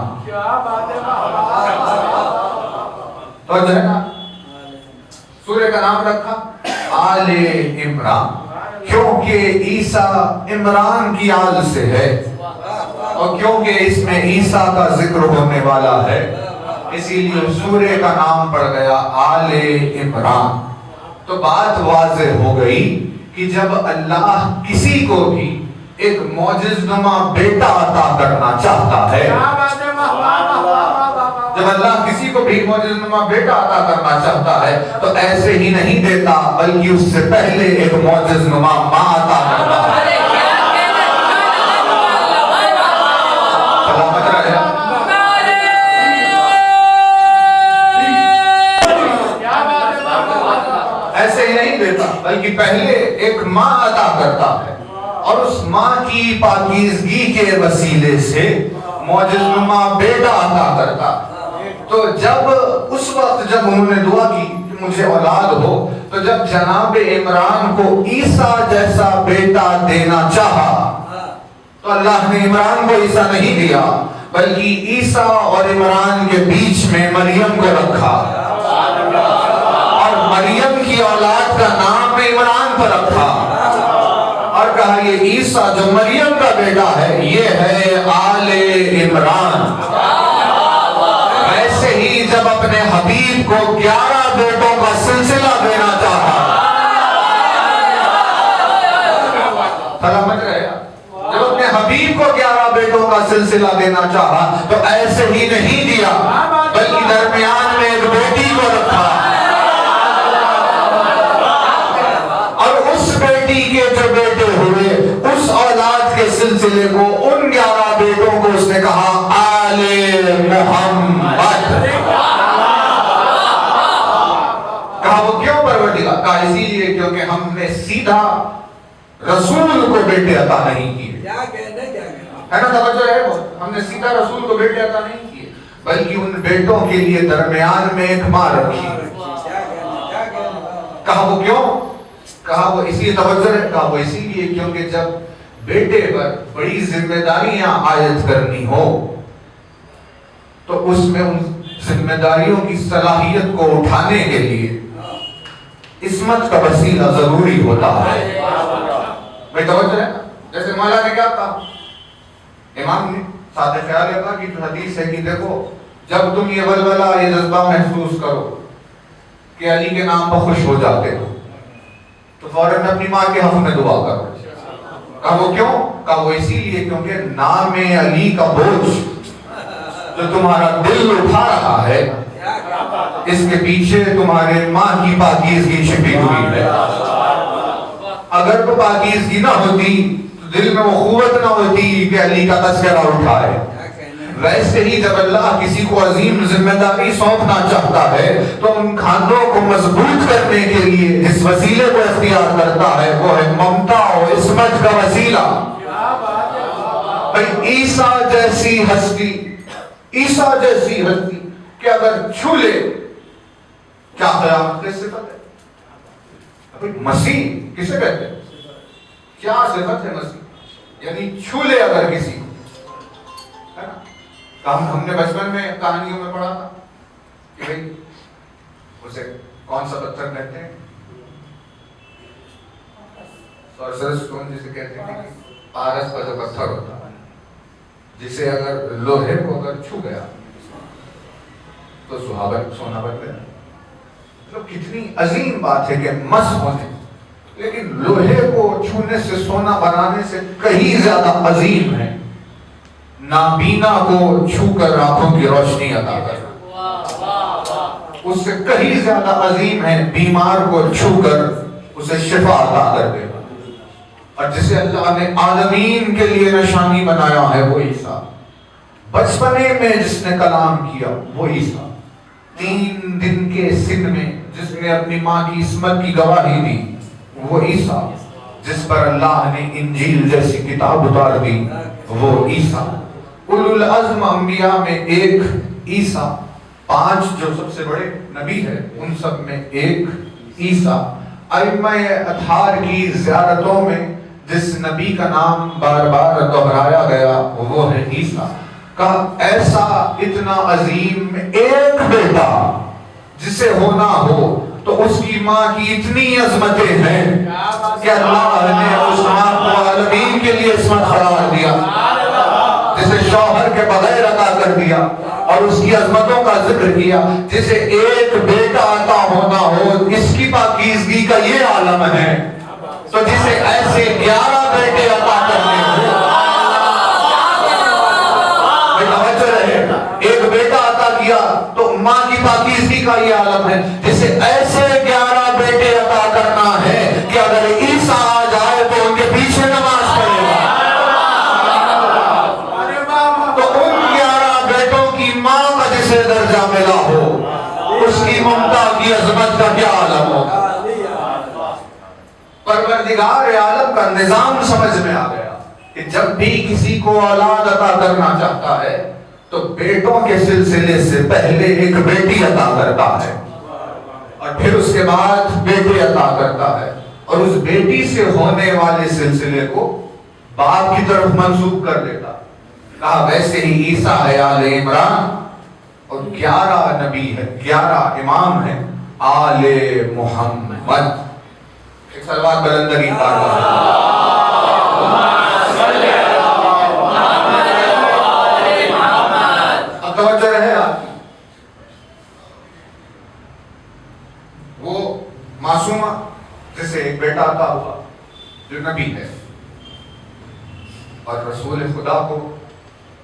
تو جو ہے نا، سورے کا نام رکھا آل عمران، کیونکہ عیسیٰ عمران کی آل سے ہے، اور کیونکہ اس میں عیسیٰ کا ذکر ہونے والا ہے، اسی لیے سورے کا نام پڑ گیا آل عمران۔ تو بات واضح ہو گئی کہ جب اللہ کسی کو بھی ایک معجزنما بیٹا عطا کرنا چاہتا ہے، جب اللہ کسی کو بھی معجزنما بیٹا عطا کرنا چاہتا ہے تو ایسے ہی نہیں دیتا، بلکہ اس سے پہلے ایک معجزنما ماں عطا کرتا ہے۔ سلامت رہے۔ ایسے ہی نہیں دیتا، بلکہ پہلے ایک ماں عطا کرتا ہے، اور اس ماں کی پاکیزگی کے وسیلے سے معجزنما بیٹا عطا کرتا ہے۔ تو جب اس وقت جب انہوں نے دعا کی کہ مجھے اولاد ہو، تو جب جناب عمران کو عیسیٰ جیسا بیٹا دینا چاہا تو اللہ نے عمران کو عیسیٰ نہیں دیا، بلکہ عیسیٰ اور عمران کے بیچ میں مریم کو رکھا، اور مریم کی اولاد کا نام عمران پر رکھا، اور کہا یہ عیسیٰ جو مریم کا بیٹا ہے یہ ہے آل عمران۔ ایسے ہی جب اپنے حبیب کو 11 بیٹوں کا سلسلہ دینا چاہا، سلامت رہے، جب اپنے حبیب کو 11 بیٹوں کا سلسلہ دینا چاہا تو ایسے ہی نہیں دیا، بلکہ درمیان میں ایک بیٹی کو رکھا، اور اس بیٹی کے جو بیٹے ہوئے اس اولاد کے سلسلے کو ان 11 بیٹوں کو اس نے کہا آل محمد۔ کہا وہ کیوں پروردگار؟ کہا اسی لیے کیونکہ ہم نے سیدھا رسول کو بیٹے عطا نہیں کیے، ہے نا، توجہ ہے، ہم نے سیدھا رسول کو بیٹے عطا نہیں کیے، بلکہ ان بیٹوں کے لیے درمیان میں ایک ماں رکھی۔ کہا وہ کیوں؟ کہا وہ اسی توجہ ہے، کہا وہ اسی لیے کیونکہ جب بیٹے پر بڑی ذمہ داریاں عائد کرنی ہو تو اس میں ان ذمہ داریوں کی صلاحیت کو اٹھانے کے لیے عصمت کا وسیلہ ضروری ہوتا ہے۔ بھائی توجہ ہے، جیسے مولا نے کیا کہا، امام نے ساتھ خیال رکھا کہ جو حدیث ہے کہ دیکھو جب تم یہ ولولہ یہ جذبہ محسوس کرو کہ علی کے نام پر خوش ہو جاتے ہو تو فوراً اپنی ماں کے حق میں دعا کرو۔ کہا وہ کیوں؟ کہا وہ اسی لیے کیونکہ نام علی کا بوجھ جو تمہارا دل اٹھا رہا ہے اس کے پیچھے تمہارے ماں کی پاکیزگی چھپی ہوئی ہے۔ اگر وہ پاکیزگی نہ ہوتی تو دل میں وہ قوت نہ ہوتی کہ علی کا تذکرہ اٹھائے۔ ویسے ہی جب اللہ کسی کو عظیم ذمہ داری سونپنا چاہتا ہے تو ان کھانوں کو مضبوط کرنے کے لیے جس وسیلے کو اختیار کرتا ہے وہ ہے ممتا اور عصمت کا وسیلہ۔ بھائی عیسیٰ جیسی ہستی کہ اگر چھو لے کیا قیامت کی صفت ہے؟ مسیح کسے کہتے ہیں؟ کیا صفت ہے مسیح؟ یعنی چھو لے اگر کسی کو، ہے نا؟ ہم نے بچپن میں کہانیوں میں پڑھا تھا کہ بھئی اسے کون سا پتھر کہتے ہیں؟ سورسرس سٹون جسے کہتے ہیں، پارس کا جو پتھر ہوتا ہے جسے اگر لوہے کو اگر چھو گیا تو سونا بن گیا۔ مطلب کتنی عظیم بات ہے کہ مس ہونے، لیکن لوہے کو چھونے سے سونا بنانے سے کہیں زیادہ عظیم ہے نابینا کو چھو کر آنکھوں کی روشنی عطا کرنا، اس سے کہیں زیادہ عظیم ہے بیمار کو چھو کر اسے شفا عطا کر دینا، اور جسے اللہ نے عالمین کے لیے نشانی بنایا ہے وہ عیسیٰ، بچپنے میں جس نے کلام کیا وہ عیسیٰ، 3 دن کے سن میں جس نے اپنی ماں کی عصمت کی گواہی دی وہ عیسیٰ، جس پر اللہ نے انجیل جیسی کتاب اتار دی وہ عیسیٰ، اولو العزم انبیاء میں ایک عیسیٰ، 5 جو سب سے بڑے نبی ہے ان سب میں ایک عیسیٰ، ائمہ اطہار کی زیارتوں میں جس نبی کا نام بار بار دہرایا گیا وہ ہے عیسیٰ۔ کہا ایسا اتنا عظیم ایک بیٹا جسے ہونا ہو تو اس کی ماں کی اتنی عظمتیں ہیں کہ اللہ نے اس ماں کو عالمین کے لیے عصمت قرار دیا، جسے شوہر کے بغیر عطا کر دیا اور اس کی عظمتوں کا ذکر کیا، جسے ایک بیٹا عطا ہونا ہو اس کی پاکیزگی کا یہ عالم ہے، تو جسے ایسے 11 بیٹے عطا کرنے ہو، ایک بیٹا عطا کیا تو ماں کی پاکیزگی کا یہ عالم ہے، جسے ایسے 11 بیٹے عطا کرنا ہے کہ اگر عیسیٰ آ جائے تو ان کے پیچھے نماز پڑھے گا، تو ان 11 بیٹوں کی ماں کا جسے درجہ ملا ہو اس کی ممتا کی عظمت کا کیا عالم ہوگا۔ پروردگار عالم کا نظام سمجھ میں آ گیا کہ جب بھی کسی کو اولاد عطا کرنا چاہتا ہے تو بیٹوں کے سلسلے سے پہلے ایک بیٹی عطا کرتا ہے اور پھر اس کے بعد بیٹے عطا کرتا ہے، اور اس بیٹی سے ہونے والے سلسلے کو باپ کی طرف منسوب کر دیتا. کہا ویسے ہی عیسیٰ ہے آل عمران اور 11 نبی ہے، 11 امام ہیں آل محمد. ایک صلوات بلندگی اب توجہ رہے آپ کی. وہ معصومہ جسے ایک بیٹا عطا ہوا جو نبی ہے، اور رسول خدا کو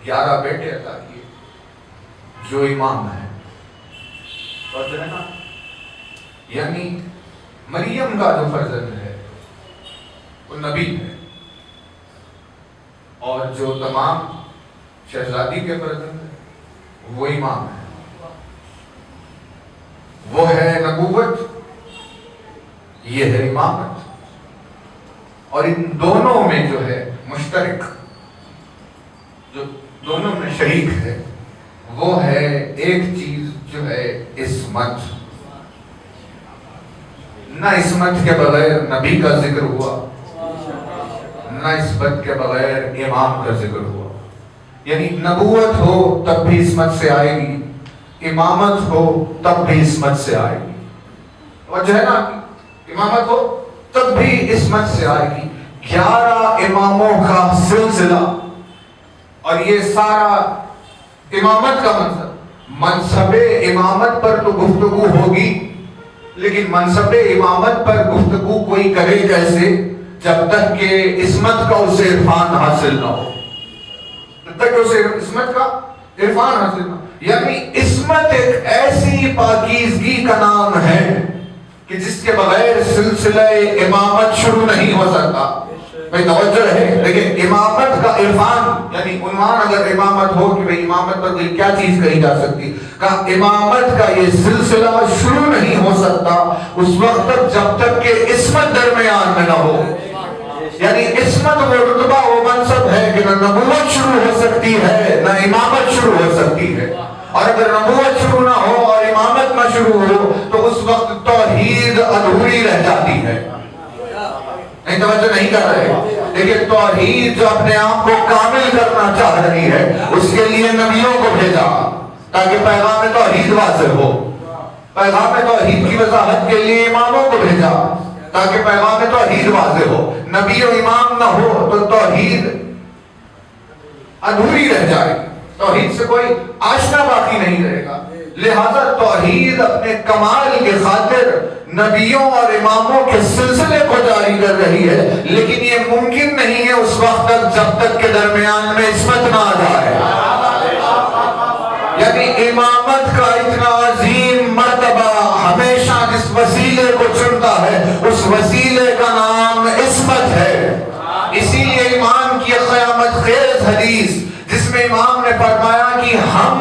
11 بیٹے عطا کیے جو امام ہیں. اور جو ہے نا، یعنی مریم کا جو فرزند ہے وہ نبی ہے، اور جو تمام شہزادی کے فرزند ہیں وہ امام ہے. وہ ہے نبوت، یہ ہے امامت. اور ان دونوں میں جو ہے مشترک، جو دونوں میں شریک ہے، وہ ہے ایک چیز جو ہے عصمت. نہ عصمت کے بغیر نبی کا ذکر ہوا، نہ عصمت کے بغیر امام کا ذکر ہوا. یعنی نبوت ہو تب بھی عصمت سے آئے گی، امامت ہو تب بھی عصمت سے آئے گی. اور جو ہے نا، امامت ہو تب بھی عصمت سے آئے گی. 11 اماموں کا سلسلہ، اور یہ سارا امامت کا منصب امامت پر تو گفتگو ہوگی، لیکن منصب امامت پر گفتگو کوئی کرے کیسے جب تک کہ عصمت کا اسے عرفان حاصل نہ ہو. جب تک کہ اسے عصمت کا عرفان حاصل نہ ہو. یعنی عصمت ایک ایسی پاکیزگی کا نام ہے کہ جس کے بغیر سلسلہ امامت شروع نہیں ہو سکتا. بھئی توجہ ہے، لیکن امامت کا عرفان، یعنی عنوان اگر امامت ہو کہ بھئی امامت پر کوئی کیا چیز کہی جا سکتی، کہا امامت کا یہ سلسلہ شروع نہیں ہو سکتا اس وقت تک جب تک کہ عصمت درمیان میں نہ ہو. یعنی عصمت وہ رتبہ، وہ منصب ہے کہ نہ نبوت شروع ہو سکتی ہے نہ امامت شروع ہو سکتی ہے. اور اگر نبوت شروع نہ ہو اور امامت نہ شروع ہو تو اس وقت توحید ادھوری رہ جاتی ہے. نہیں توجہ نہیں کر رہے. لیکن توحید جو اپنے آپ کو کامل کرنا چاہ رہی ہے، اس کے لیے نبیوں کو بھیجا تاکہ پیغام توحید واضح ہو. پیغام توحید کی وضاحت کے لیے اماموں کو بھیجا تاکہ پیغام توحید واضح ہو. نبی و امام نہ ہو تو توحید ادھوری رہ جائے گی، توحید سے کوئی آشنا باقی نہیں رہے گا. لہذا توحید اپنے کمال کے خاطر نبیوں اور اماموں کے سلسلے کو جاری کر رہی ہے، لیکن یہ ممکن نہیں ہے اس وقت تک جب تک کہ درمیان میں عصمت نہ آ جائے. یعنی امامت کا اتنا عظیم مرتبہ ہمیشہ جس وسیلے کو چنتا ہے اس وسیلے کا نام عصمت ہے. اسی لیے امام کی قیامت خیز حدیث جس میں امام نے فرمایا کہ ہم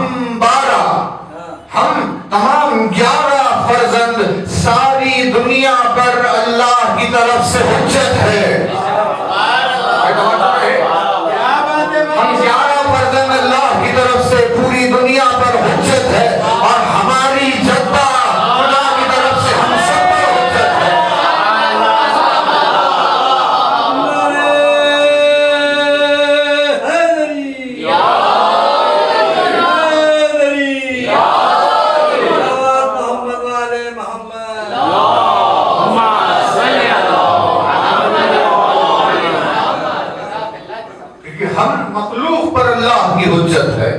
تمام 11 فرزند ساری دنیا پر اللہ کی طرف سے حجت ہے. ہم 11 فرزند اللہ کی طرف سے پوری دنیا پر حجت ہے، اور ہماری جدہ خدا کی طرف سے ہم سب پر حجت ہے. ہم مخلوق پر اللہ کی حجت ہے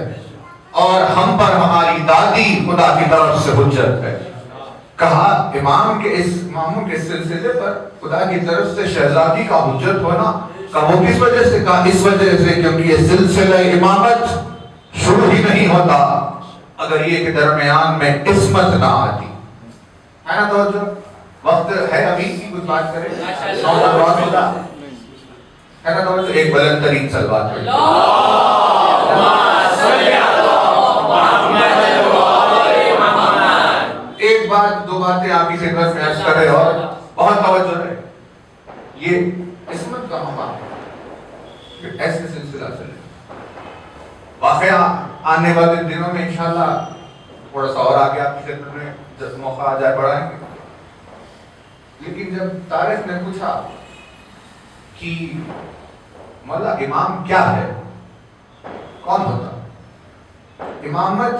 اور ہم پر ہماری دادی خدا کی طرف سے حجت ہے. کہا امام کے اس اماموں کے سلسلے پر خدا کی طرف سے شہزادی کا حجت ہونا، کہا وہ کس وجہ سے؟ کہا اس وجہ سے کیونکہ یہ سلسلہ امامت شروع ہی نہیں ہوتا اگر یہ کہ درمیان میں عصمت نہ آتی. ہے نا توجہ؟ وقت ہے ابھی کی کچھ بات کریں؟ ہے نا توجہ؟ ایک بلند ترین صلوات پڑھیں. ایک بات دو باتیں آپ کی خدمت میں عرض کر رہے اور بہت توجہ ہے. یہ عصمت کا مقام ہے، ایسے سلسلہ چلے. واقعہ آنے والے دنوں میں انشاءاللہ تھوڑا سا اور آگے آپ کی خدمت میں جب موقع آ جائے بڑھائیں گے. لیکن جب طارق نے پوچھا کہ مولا امام کیا ہے؟ کون ہوتا؟ امامت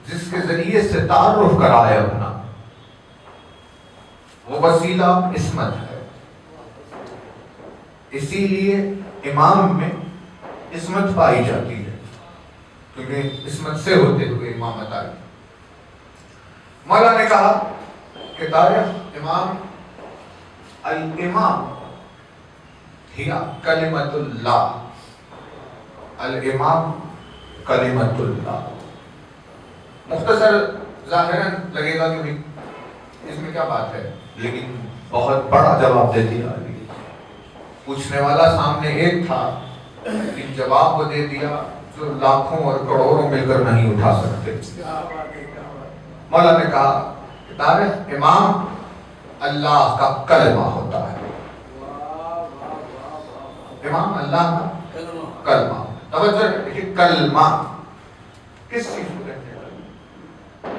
جس کے ذریعے سے تعارف کرائے اپنا، وہ وسیلہ عصمت ہے. اسی لیے امام میں عصمت پائی جاتی ہے، کیونکہ عصمت سے ہوتے ہوئے امامت آئی. مولا نے کہا کہ تعریف امام، الامام ہی کلمت اللہ، الامام کلمت اللہ. مختصر ظاہراً لگے گا کہ اس میں کیا بات ہے، لیکن بہت بڑا جواب دے دیا. پوچھنے والا سامنے ایک تھا، لیکن جواب وہ دے دیا جو لاکھوں اور کروڑوں مل کر نہیں اٹھا سکتے. مولا نے کہا کہ تعریف امام اللہ کا کلمہ ہوتا ہے. امام اللہ کا کلمہ. توجہ دیکھیے، کلمہ کس چیز کو کہتے ہیں؟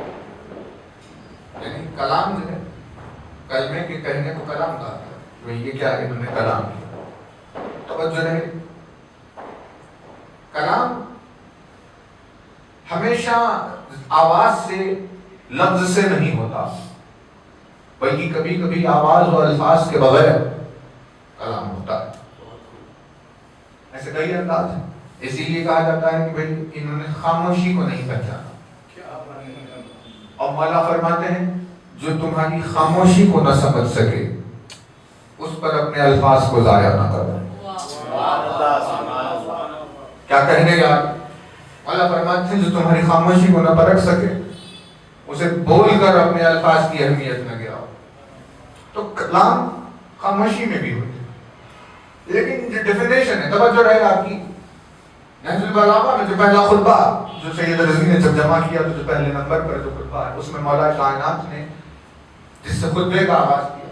یعنی کلام جو ہے، کلمے کے کہنے کو کلام کہا ہے. تو یہ کیا ہے؟ انہوں نے کلام کیا. توجہ رہے، کلام ہمیشہ آواز سے، لفظ سے نہیں ہوتا، بلکہ کبھی کبھی آواز اور الفاظ کے بغیر کلام ہوتا ہے. ایسے کئی انداز ہیں. اسی لیے کہا جاتا ہے کہ بھئی انہوں نے خاموشی کو نہیں پہچانا. اور مولا فرماتے ہیں جو تمہاری خاموشی کو نہ سمجھ سکے اس پر اپنے الفاظ کو ضائع نہ کرو. کیا کہنے گا؟ مولا فرماتے ہیں جو تمہاری خاموشی کو نہ پرکھ سکے اسے بول کر اپنے الفاظ کی اہمیت نہ گراؤ. تو کلام خاموشی میں بھی ہوتے ہیں. لیکن جو ڈیفینیشن ہے، توجہ رہے آپ کی، نہج البلاغہ میں جو پہلا خطبہ جو سید رضوی نے جب جمع کیا، تو جو پہلے نمبر پر جو خطبہ ہے اس میں مولا کائنات نے جس سے خطبے کا آغاز کیا،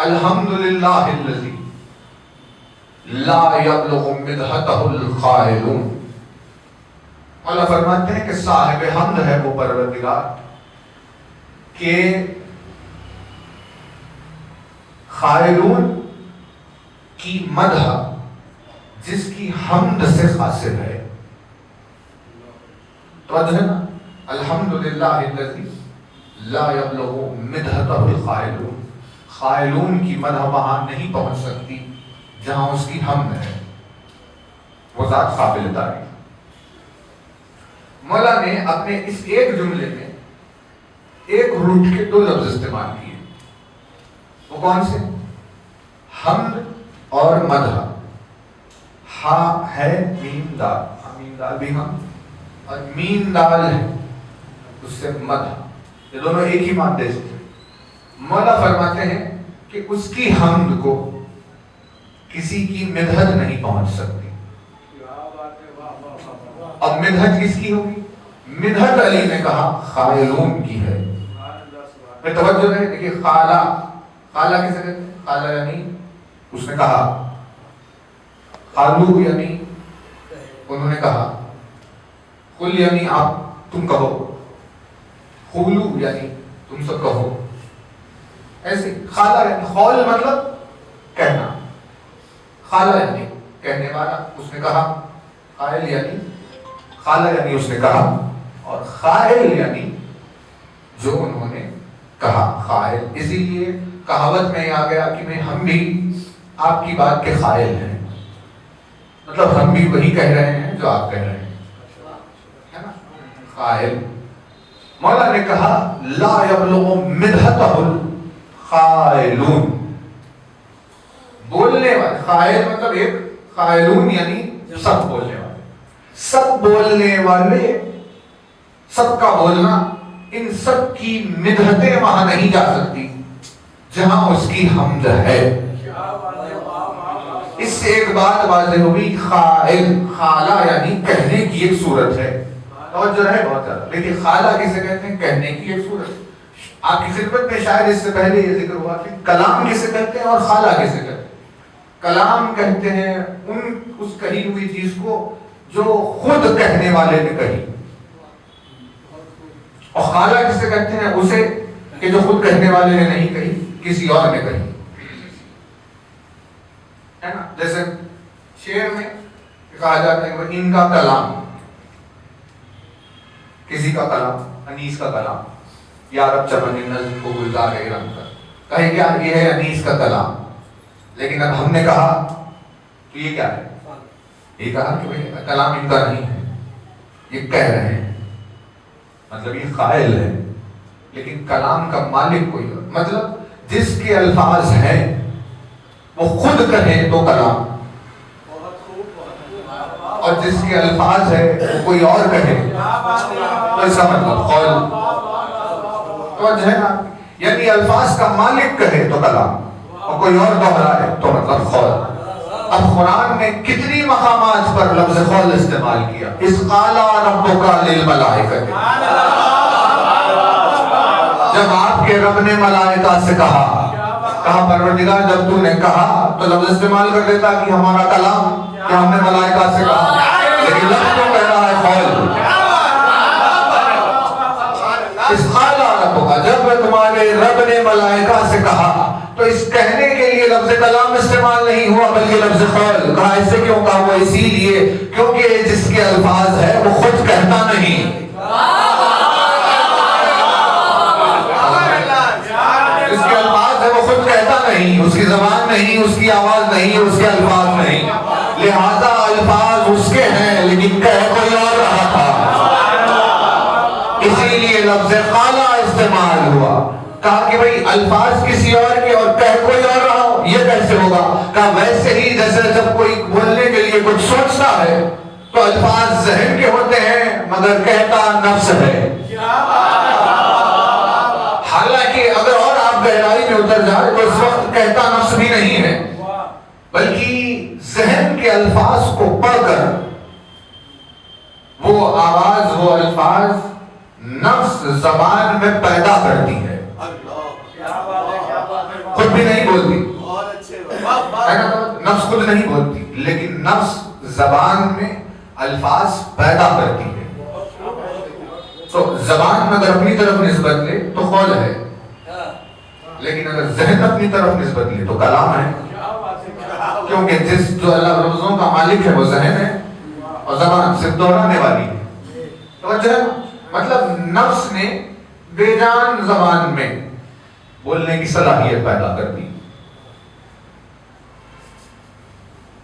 الحمدللہ الذی لا یبلغ مدحتہ القائلون. اللہ فرماتے ہیں کہ صاحب حمد ہے وہ پروردگار کہ قائلون کی مدح جس کی حمد سے حاصل ہے. توجہ ہے نا، الحمدللہ الذی لا یبلغ مدحتہ القائلون. قائلون کی مدح وہاں نہیں پہنچ سکتی جہاں اس کی حمد ہے. وہ ذات قابل تعریف. مولا نے اپنے اس ایک جملے میں ایک روٹ کے دو لفظ استعمال کیے. وہ کون سے؟ حمد اور مدح. ہا ہے میم دال، میم دال بھی ہم، اور میم دال ہے اس سے مدح. یہ دونوں ایک ہی مادے سے. مولا فرماتے ہیں کہ اس کی حمد کو کسی کی مدحت نہیں پہنچ سکتی. اب مدحت کس کی ہوگی؟ مدحت علی نے کہا قائلون کی ہے. میں توجہ ہے، دیکھیے خالہ، خالہ کسے کہتے ہیں؟ خالہ یعنی اس نے کہا، خالو یعنی انہوں نے کہا، قل یعنی آپ تم کہو، قولو یعنی تم سب کہو. ایسے خالہ یعنی قول مطلب کہنا، خالہ یعنی کہنے والا. اس نے کہا، قائل یعنی خالہ یعنی اس نے کہا، اور قائل یعنی جو انہوں نے کہا. قائل اسی لیے کہاوت میں آ گیا کہ میں ہم بھی آپ کی بات کے قائل ہیں، مطلب ہم بھی وہی کہہ رہے ہیں جو آپ کہہ رہے ہیں، ہے نا. قائل. مولا نے کہا لا یبلغ مدحتہ القائلون، بولنے والے. قائل مطلب ایک، قائلون یعنی سب بولنے والے. سب بولنے والے، سب کا بولنا، ان سب کی مدحتیں وہاں نہیں جا سکتی جہاں اس کی حمد ہے. اس سے ایک بات واضح ہوئی، قائل خالہ یعنی کہنے کی ایک صورت ہے. توجہ رہے بہت زیادہ. لیکن خالہ کسے کہتے ہیں؟ کہنے کی ایک صورت. آپ کی خدمت میں شاید اس سے پہلے یہ ذکر ہوا کہ کلام کسے کہتے ہیں اور خالہ کسے کہتے ہیں. کلام کہتے ہیں اس کہی ہوئی چیز کو جو خود کہنے والے نے کہی، اور خالہ کسے کہتے ہیں؟ اسے کہ جو خود کہنے والے نے نہیں کہی، کسی اور نے کہی، ہے نا. جیسے شعر میں کہا جاتا ہے کہ ان کا کلام، کسی کا کلام، انیس کا کلام، یا رب چمن نظم کو گلزار رنگ کر، کہے کیا یہ ہے انیس کا کلام، لیکن اب ہم نے کہا تو یہ کیا ہے؟ یہ کہا کہ بھئی کلام ان کا نہیں ہے، یہ کہہ رہے ہیں، مطلب یہ قائل ہے، لیکن کلام کا مالک کوئی اور، مطلب جس کے الفاظ ہیں وہ خود کہیں تو کلام، اور جس کے الفاظ ہے وہ کوئی اور کہے تو اس کا مطلب قول، توجہ ہے نا؟ یعنی الفاظ کا مالک کہے تو کلام اور کوئی اور دہرائے تو مطلب قول۔ اب قرآن نے کتنی مقامات پر لفظ قول استعمال کیا، اذ قال ربک للملائکۃ، جب آپ کے رب نے ملائکہ سے کہا پروردگار جب تو نے کہا تو لفظ استعمال کر دیتا کہ ہمارا کلام، کہ ہم نے ملائکہ سے کہا، لیکن لفظ تو کہہ رہا ہے قول۔ اس قال ربک، جب تمہارے رب نے ملائکہ سے کہا تو اس کہنے کے لیے لفظ کلام استعمال نہیں ہوا بلکہ لفظ قول کہا۔ اس سے کیوں کہا ہوا؟ اسی لیے کیونکہ جس کے الفاظ ہے وہ خود کہتا نہیں، جس کے الفاظ ہے وہ خود کہتا نہیں، اس کی زبان نہیں، اس کی آواز نہیں، اس کے الفاظ نہیں، لہذا الفاظ اس کے ہیں لیکن کہہ کوئی اور رہا تھا، اسی لیے لفظ قالا استعمال ہوا۔ کہا کہ بھئی الفاظ کسی اور کے اور کہہ کوئی اور رہا ہو، یہ کیسے ہوگا؟ کہا ویسے ہی جیسے جب کوئی بولنے کے لیے کچھ سوچتا ہے تو الفاظ ذہن کے ہوتے ہیں مگر کہتا نفس ہے۔ حالانکہ اگر اور آپ گہرائی میں اتر جائے تو اس وقت کہتا نفس بھی نہیں ہے، بلکہ ذہن کے الفاظ کو پڑھ کر وہ آواز، وہ الفاظ نفس زبان میں پیدا کرتی ہے، خود بھی نہیں بولتی، نفس خود نہیں بولتی لیکن نفس زبان میں الفاظ پیدا کرتی ہے۔ تو زبان میں اگر اپنی طرف نسبت لے تو قول ہے، لیکن اگر ذہن اپنی طرف نسبت لے تو کلام ہے، کیونکہ جو اللہ لفظوں کا مالک ہے وہ ذہن ہے اور زبان صرف دہرانے والی ہے۔ توجہ، مطلب نفس نے بے جان زبان میں بولنے کی صلاحیت پیدا کر دی۔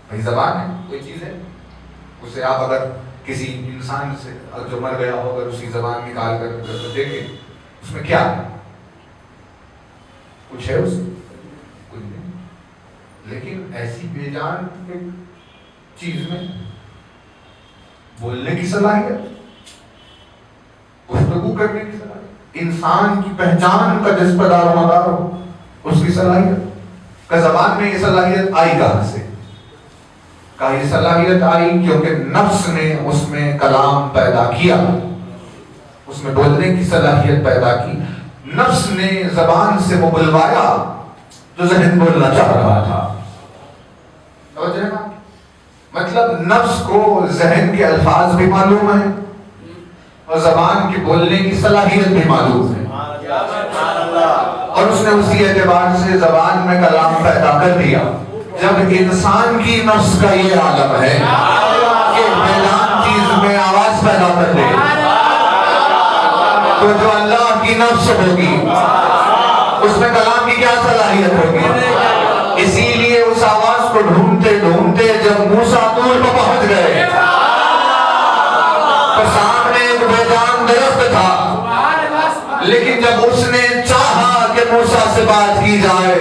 بھئی زبان ہے، کوئی چیز ہے، اسے آپ اگر کسی انسان سے جو مر گیا ہو اگر اس کی زبان نکال کر دیکھیں اس میں کیا ہے؟ کچھ ہے اس میں؟ کچھ نہیں، لیکن ایسی بے جان چیز میں بولنے کی صلاحیت، گفتگو کرنے کی صلاحیت، انسان کی پہچان کا جس پر دار و مدار ہو اس کی صلاحیت کا زبان میں یہ صلاحیت آئی کہاں سے؟ کہا یہ صلاحیت آئی کیونکہ نفس نے اس میں کلام پیدا کیا، اس میں بولنے کی صلاحیت پیدا کی، نفس نے زبان سے وہ بلوایا جو ذہن بولنا چاہ رہا تھا۔ توجہ ہے نا؟ مطلب نفس کو ذہن کے الفاظ بھی معلوم ہیں اور زبان کی بولنے کی صلاحیت بھی معلوم ہے، اور اس نے اسی اعتبار سے زبان میں کلام پیدا کر دیا۔ جب انسان کی نفس کا یہ عالم ہے کہ بیدان چیز میں آواز پیدا کر دے تو جو اللہ کی نفس ہوگی اس میں کلام کی کیا صلاحیت ہوگی؟ اسی لیے اس آواز کو ڈھونڈتے ڈھونڈتے جب موسیٰ طور پر پہنچ گئے تو سامنے ایک بیدان درخت تھا، لیکن جب اس نے چاہا کہ موسیٰ سے بات کی جائے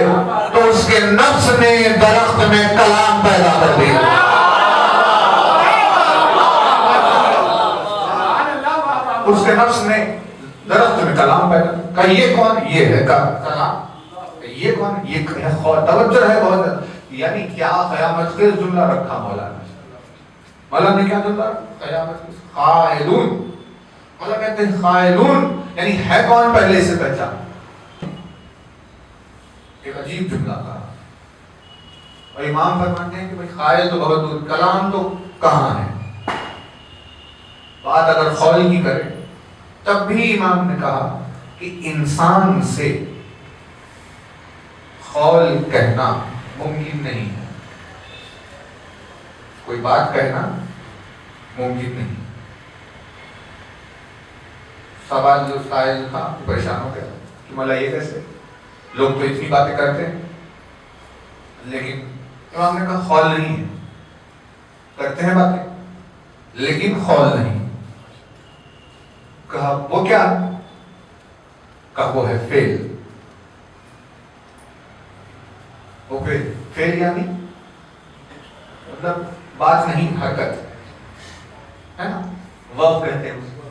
تو اس کے نفس نے درخت میں کلام پیدا کر دیا۔ اس کے نفس نے درخت میں کلام پیدا کہا۔ یہ کون؟ یہ ہے کلام۔ یہ کون؟ یہ توجہ ہے بہت، یعنی کیا قیامت کے جملہ رکھا مولانا نے کیا جملہ؟ قیامت کے قائلون، مولانا کہتے ہیں قائلون یعنی ہے کون پہلے سے پہچان۔ ایک عجیب جملہ کہا، اور امام فرماتے ہیں کہ بھئی قائل تو بہت دور، کلام تو کہاں ہے؟ بات اگر قول کی کرے تب بھی امام نے کہا کہ انسان سے قول کہنا ممکن نہیں ہے، کوئی بات کہنا ممکن نہیں. سوال جو سائل تھا پریشان ہو گیا کہ مولا یہ کیسے، لوگ تو اتنی باتیں کرتے ہیں لیکن امام نے کہا خول نہیں ہے. کرتے ہیں باتیں لیکن خول نہیں. کہا وہ کیا؟ کہا وہ ہے فیل. وہ فیل یعنی مطلب بات نہیں، حرکت ہے نا، ورب کہتے ہیں اس کو.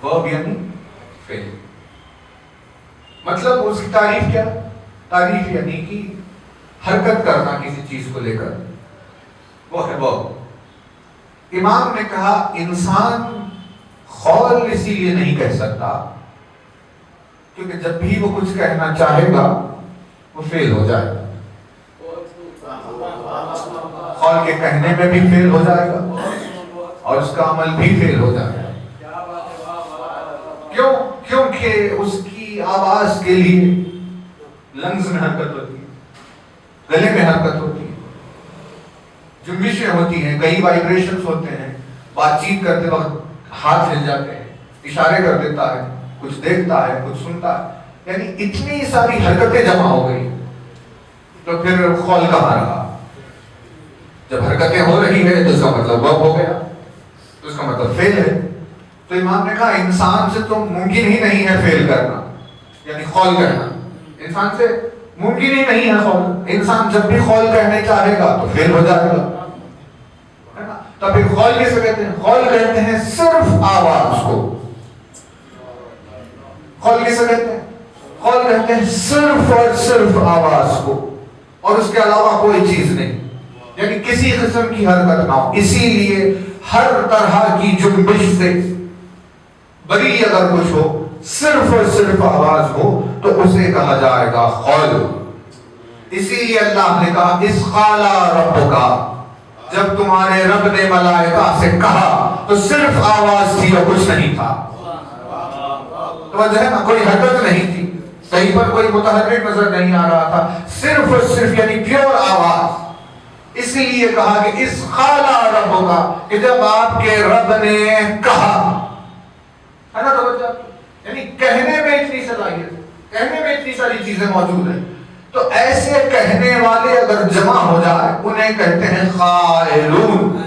ورب یعنی فیل. مطلب اس کی تعریف کیا؟ تعریف یعنی کہ حرکت کرنا کسی چیز کو لے کر، وہ ہے ورب. امام نے کہا انسان قول اسی لیے نہیں کہہ سکتا کیونکہ جب بھی وہ کچھ کہنا چاہے گا وہ فیل ہو جائے گا. قول کے کہنے میں بھی فیل ہو جائے گا اور اس کا عمل بھی فیل ہو جائے گا. کیوں؟ کیونکہ اس کی آواز کے لیے لنگز میں حرکت ہوتی ہے، گلے میں حرکت ہوتی ہے، جنبشیں ہوتی ہیں، کئی وائبریشنز ہوتے ہیں. بات چیت کرتے وقت ہاتھ ہل جاتے ہیں، اشارے کر دیتا ہے، کچھ دیکھتا ہے، کچھ سنتا ہے، یعنی اتنی ساری حرکتیں جمع ہو گئی تو پھر قول کہاں رہا؟ جب حرکتیں ہو رہی ہے تو اس کا مطلب ورب ہو گیا، تو اس کا مطلب فیل ہے. تو امام نے کہا انسان سے تو ممکن ہی نہیں ہے فیل کرنا، یعنی قول کہنا. انسان سے ممکن ہی نہیں ہے قول. انسان جب بھی قول کہنے چاہے گا تو فیل ہو جائے گا. تو پھر قول کیسے کہتے ہیں؟ قول کہتے ہیں صرف آواز کو. قول کیسے کہتے ہیں؟ قول کہتے ہیں صرف اور صرف آواز کو، اور اس کے علاوہ کوئی چیز نہیں، یعنی کسی قسم کی حرکت نہ ہو. اسی لیے ہر طرح کی جنبش سے بری اگر کچھ ہو، صرف اور صرف آواز ہو تو اسے کہا جائے گا قول. اسی لیے اللہ نے کہا اس قالا ربکا، جب تمہارے رب نے ملائکہ سے کہا تو صرف آواز تھی اور کچھ نہیں تھا. توجہ ہے نا، کوئی حرکت نہیں تھی، کہیں پر کوئی متحرک نظر نہیں آ رہا تھا، صرف اور صرف یعنی پیور آواز. اسی لیے کہا کہ اس قالا ربکا، کہ جب آپ کے رب نے کہا، ہے نا توجہ، یعنی کہنے میں اتنی صلاحیت، کہنے میں اتنی ساری چیزیں موجود ہیں. تو ایسے کہنے والے اگر جمع ہو جائے انہیں کہتے ہیں قائلون.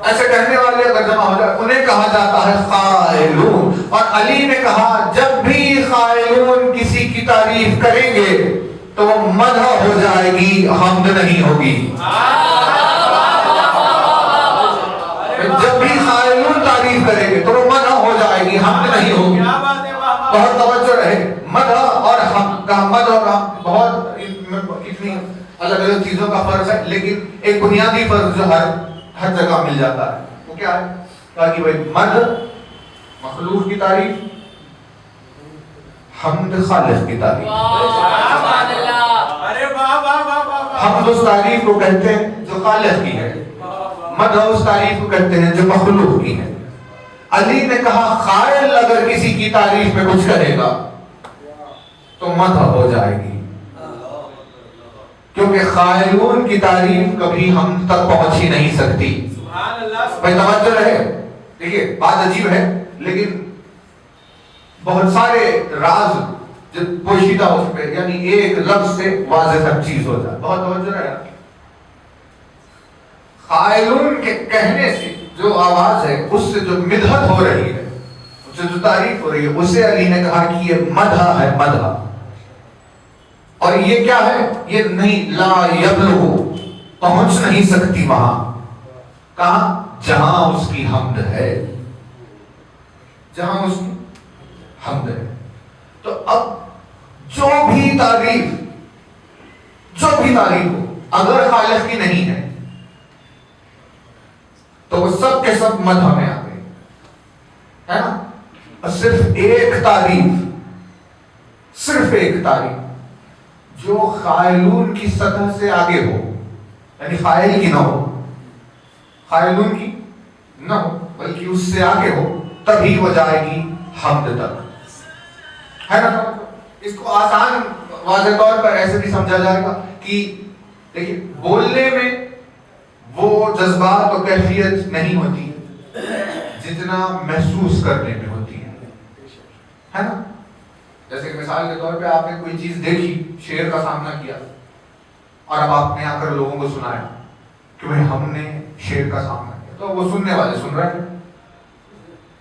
ایسے کہنے والے اگر جمع ہو جائے انہیں کہا جاتا ہے قائلون. اور علی نے کہا جب بھی قائلون کسی کی تعریف کریں گے تو وہ مدح ہو جائے گی، حمد نہیں ہوگی. جب بھی قائلون تعریف کریں گے تو وہ مدح ہو جائے گی، حمد نہیں ہوگی. بہت توجہ رہے، مدح اور حمد کا، مدح اور حمد بہت کتنی الگ الگ چیزوں کا فرق ہے، لیکن ایک بنیادی فرق جو ہر جگہ مل جاتا ہے وہ کیا ہے؟ کہا کہ بھائی مدح مخلوق کی تعریف، حمد خالق کی تعریف. حمد اس تعریف کو کہتے ہیں جو خالق کی ہے، مدح اس تعریف کو کہتے ہیں جو مخلوق کی ہے. علی نے کہا قائل اگر کسی کی تعریف میں کچھ کہے گا تو مدح ہو جائے گی، کیونکہ قائلون کی تعریف کبھی ہم تک پہنچ ہی نہیں سکتی. بھائی توجہ رہے، دیکھیے بات عجیب ہے لیکن بہت سارے راز جو پوشیدہ اس پہ، یعنی ایک لفظ سے واضح ہر چیز ہو جائے. بہت توجہ رہے. قائلون کے کہنے سے جو آواز ہے، اس سے جو مدحت ہو رہی ہے، اس سے جو تعریف ہو رہی ہے، اسے علی نے کہا کہ یہ مدح ہے، مدح. اور یہ کیا ہے؟ یہ نہیں، لا یبلغ، پہنچ نہیں سکتی وہاں. کہاں؟ جہاں اس کی حمد ہے، جہاں اس کی حمد ہے. تو اب جو بھی تعریف ہو اگر خالق کی نہیں ہے تو وہ سب کے سب مدح میں آتے ہیں، ہے نا. اور صرف ایک تعریف جو قائلون کی سطح سے آگے ہو، یعنی قائل کی نہ ہو، قائلون کی نہ ہو بلکہ اس سے آگے ہو، تبھی وہ جائے گی حمد تک، ہے نا. اس کو آسان واضح طور پر ایسے بھی سمجھا جائے گا کہ دیکھیے بولنے میں وہ جذبات اور کیفیت نہیں ہوتی جتنا محسوس کرنے میں ہوتی ہے نا. جیسے کہ مثال کے طور پہ آپ نے کوئی چیز دیکھی، شعر کا سامنا کیا، اور اب آپ نے آ کر لوگوں کو سنایا کہ بھائی ہم نے شعر کا سامنا کیا، تو وہ سننے والے سن رہے ہیں،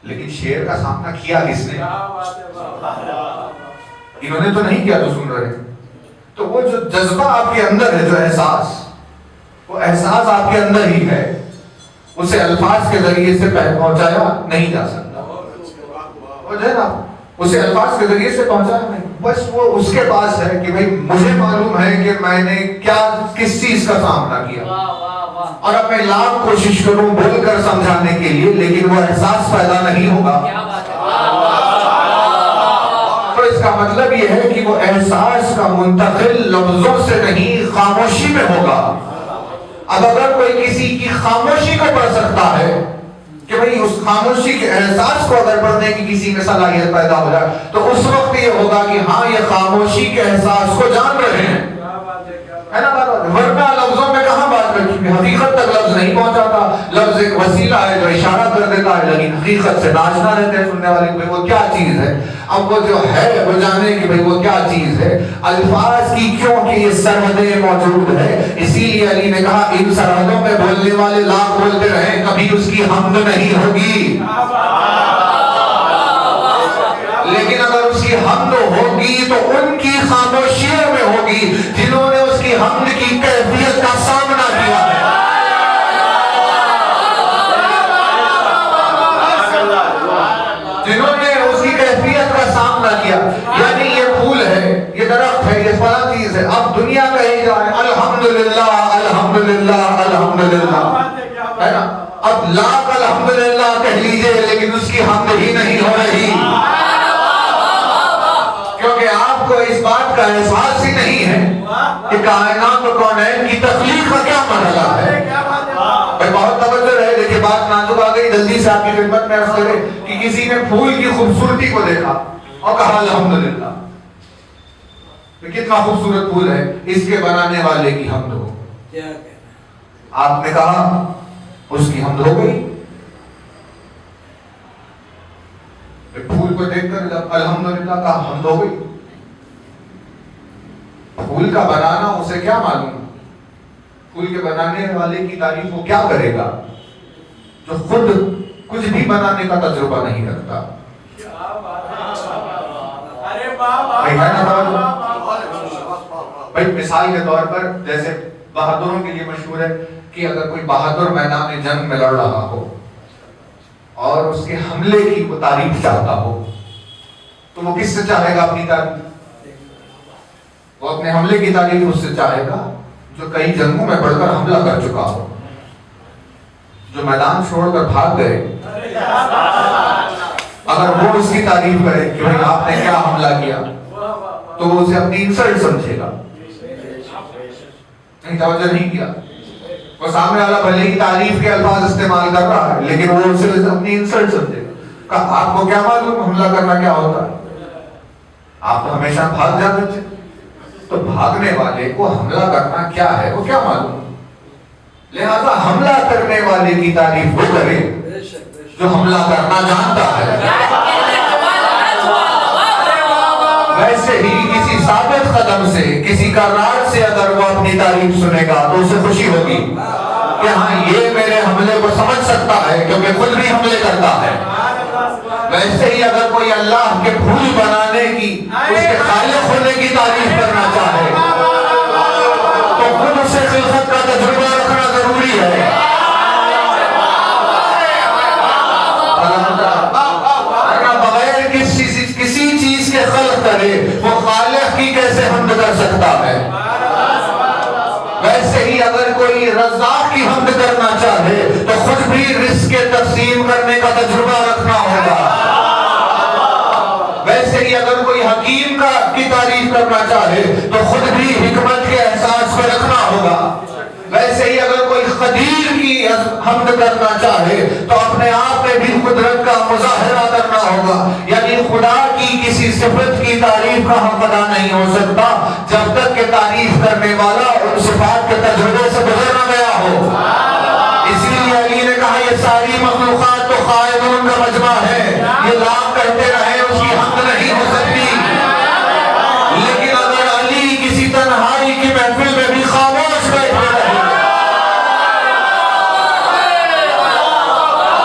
لیکن شعر کا سامنا کیا کس نے؟ انہوں نے تو نہیں کیا جو سن رہے ہیں. تو وہ جو جذبہ آپ کے اندر ہے، جو احساس، وہ احساس آپ کے اندر ہی ہے، اسے الفاظ کے ذریعے سے پہنچایا نہیں جا سکتا. وہ جو ہے نا، اسے الفاظ کے ذریعے سے پہنچایا نہیں، بس وہ اس کے پاس ہے کہ بھائی مجھے معلوم ہے کہ میں نے کیا کس چیز کا سامنا کیا، اور اب میں لاکھ کوشش کروں بول کر سمجھانے کے لیے، لیکن وہ احساس پیدا نہیں ہوگا. تو اس کا مطلب یہ ہے کہ وہ احساس کا منتقل لفظوں سے نہیں، خاموشی میں ہوگا. اب اگر کوئی کسی کی خاموشی کو پڑھ سکتا ہے کہ بھئی اس خاموشی کے احساس کو اگر پڑھنے کی کسی میں صلاحیت پیدا ہو جائے، تو اس وقت یہ ہوگا کہ ہاں یہ خاموشی کے احساس کو جان رہے ہیں، ہے نا بات. ورنہ لفظوں میں کہاں بات رکھی ہے، حقیقت تک لفظ نہیں پہنچاتا. لفظ ایک وسیلہ ہے جو اشارہ کر دیتا ہے، لیکن حقیقت سے ناشنا رہتے ہیں سننے والے کہ وہ کیا چیز ہے. اب وہ جو ہے وہ جانے کہ بھئی وہ کیا چیز ہے. الفاظ کی کیونکہ یہ سرحدیں موجود ہے، اسی لیے علی نے کہا ان سرحدوں میں بولنے والے لاکھ بولتے رہیں، کبھی اس کی حمد نہیں ہوگی. لیکن اگر اس کی حمد ہوگی تو ان کی خاموشیوں میں ہوگی جنہوں نے اس کی حمد کی کیفیت کا سامنا کیا ہے. جنہوں نے اس کی کیفیت کا سامنا کیا. یعنی یہ پھول ہے، یہ درخت ہے، یہ فلاں چیز ہے، اب دنیا کہی جائے الحمدللہ الحمدللہ الحمدللہ، ہے نا. اب لاکھ الحمدللہ کہہ لیجئے لیکن اس کی حمد ہی نہیں ہو رہی، کیونکہ آپ کو اس بات کا احساس ہی نہیں ہے کہ کائنات و کونین کی تخلیق کا کیا مرحلہ ہے. بھائی بہت توجہ رہے، دیکھیں بات نازک آ گئی، جلدی سے آپ کی خدمت میں عرض کرے کہ کسی نے پھول کی خوبصورتی کو دیکھا اور کہا الحمدللہ، کتنا خوبصورت پھول ہے، اس کے بنانے والے کی حمد ہو. آپ نے کہا اس کی حمد ہو گئی. پھول کو دیکھ کر جب الحمدللہ کا حمد ہو گئی، پھول کا بنانا اسے کیا معلوم، پھول کے بنانے والے کی تعریف وہ کیا کرے گا جو خود کچھ بھی بنانے کا تجربہ نہیں رکھتا. بھائی مثال کے طور پر جیسے بہادروں کے لیے مشہور ہے کہ اگر کوئی بہادر میدان جنگ میں لڑ رہا ہو اور اس کے حملے کی وہ تعریف چاہتا ہو، تو وہ کس سے چاہے گا اپنی تعریف؟ وہ اپنے حملے کی تعریف اس سے چاہے گا جو کئی جنگوں میں بڑھ کر حملہ کر چکا ہو، جو میدان چھوڑ کر بھاگ گئے. اگر وہ اس کی تعریف کرے کہ بھئی آپ نے کیا حملہ کیا، تو وہ اسے اپنی انسلٹ سمجھے گا. نہیں توجہ نہیں کیا. وہ سامنے والا بھلے ہی تعریف کے الفاظ استعمال کر رہا ہے لیکن وہ اسے اپنی انسلٹ سمجھے گا. آپ کو کیا معلوم حملہ کرنا کیا ہوتا ہے؟ آپ تو ہمیشہ بھاگ جاتے تھے. تو بھاگنے والے کو حملہ کرنا کیا ہے وہ کیا معلوم. لہذا حملہ کرنے والے کی تعریف وہ کرے جو حملہ کرنا جانتا ہے. ویسے ہی کسی ثابت قدم سے، کسی کرار سے اگر وہ اپنی تعریف سنے گا تو اسے خوشی ہوگی کہ ہاں یہ میرے حملے کو سمجھ سکتا ہے کیونکہ خود بھی حملے کرتا ہے. ویسے ہی اگر کوئی اللہ کے پھول بنانے کی، اس کے خالق ہونے کی تعریف کرنا چاہے تو خود اسے خلقت کا تجربہ رکھنا ضروری ہے. بغیر کسی چیز کے خلق کرے وہ خالق کی کیسے حمد کر سکتا ہے. ویسے ہی اگر کوئی رزاق کی حمد کرنا چاہے تو خود بھی رزق تقسیم کرنے کا تجربہ رکھنا ہوگا. ویسے ہی اگر کوئی حکیم کی تعریف کرنا چاہے تو خود بھی حکمت کے احساس کو رکھنا ہوگا. ویسے ہی اگر کوئی قدیر کی حمد کرنا چاہے تو اپنے آپ میں بھی قدرت کا مظاہرہ کرنا ہوگا. یعنی خدا کی کسی صفت کی تعریف کا حق ادا نہیں ہو سکتا جب تک کہ تعریف کرنے والا ان صفات کے تجربے سے گزر نہ گیا ہو. اسی لیے علی نے کہا یہ ساری مخلوقات تو قائلون کا مجمع ہے, یہ لاکھ کہتے رہے اس کی حمد نہیں ہو سکتی. لیکن اگر علی کسی تنہائی کی محفل میں بھی خاموش بیٹھے رہے,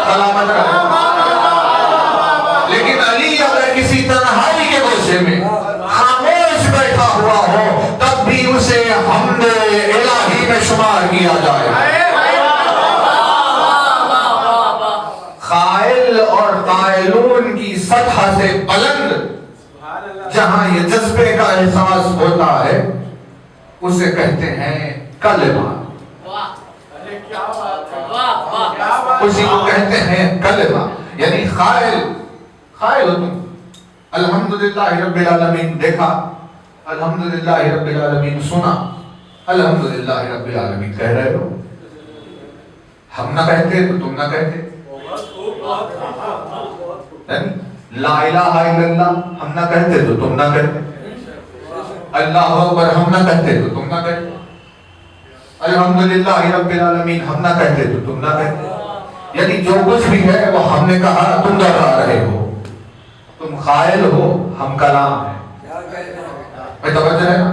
سلامت رہے, لیکن علی اگر کسی تنہائی کے گوشے میں خاموش بیٹھا ہوا ہو تب بھی اسے حمد الہی میں شمار کیا جائے. قائل اور قائلون کی سطح سے بلند جہاں یہ جذبے کا احساس ہوتا ہے اسے کہتے ہیں کلمہ. اسی کو کہتے ہیں کلمہ. یعنی قائل ہو تم, الحمدللہ رب العالمین دیکھا, الحمدللہ رب العالمین سنا, الحمدللہ رب العالمین کہہ رہے ہو. ہم نہ کہتے تو تم نہ کہتے. لا الہ الا اللہ ہم نہ کہتے تو تم نہ کہتے. اللہ اکبر ہم نہ کہتے تو تم نہ کہتے. الحمدللہ رب العالمین ہم نہ کہتے تو تم نہ کہتے. یعنی جو کچھ بھی ہے وہ ہم نے کہا تم دوہرا رہے ہو. تم قائل ہو, ہم کلام ہیں. میں توجہ ہے نا,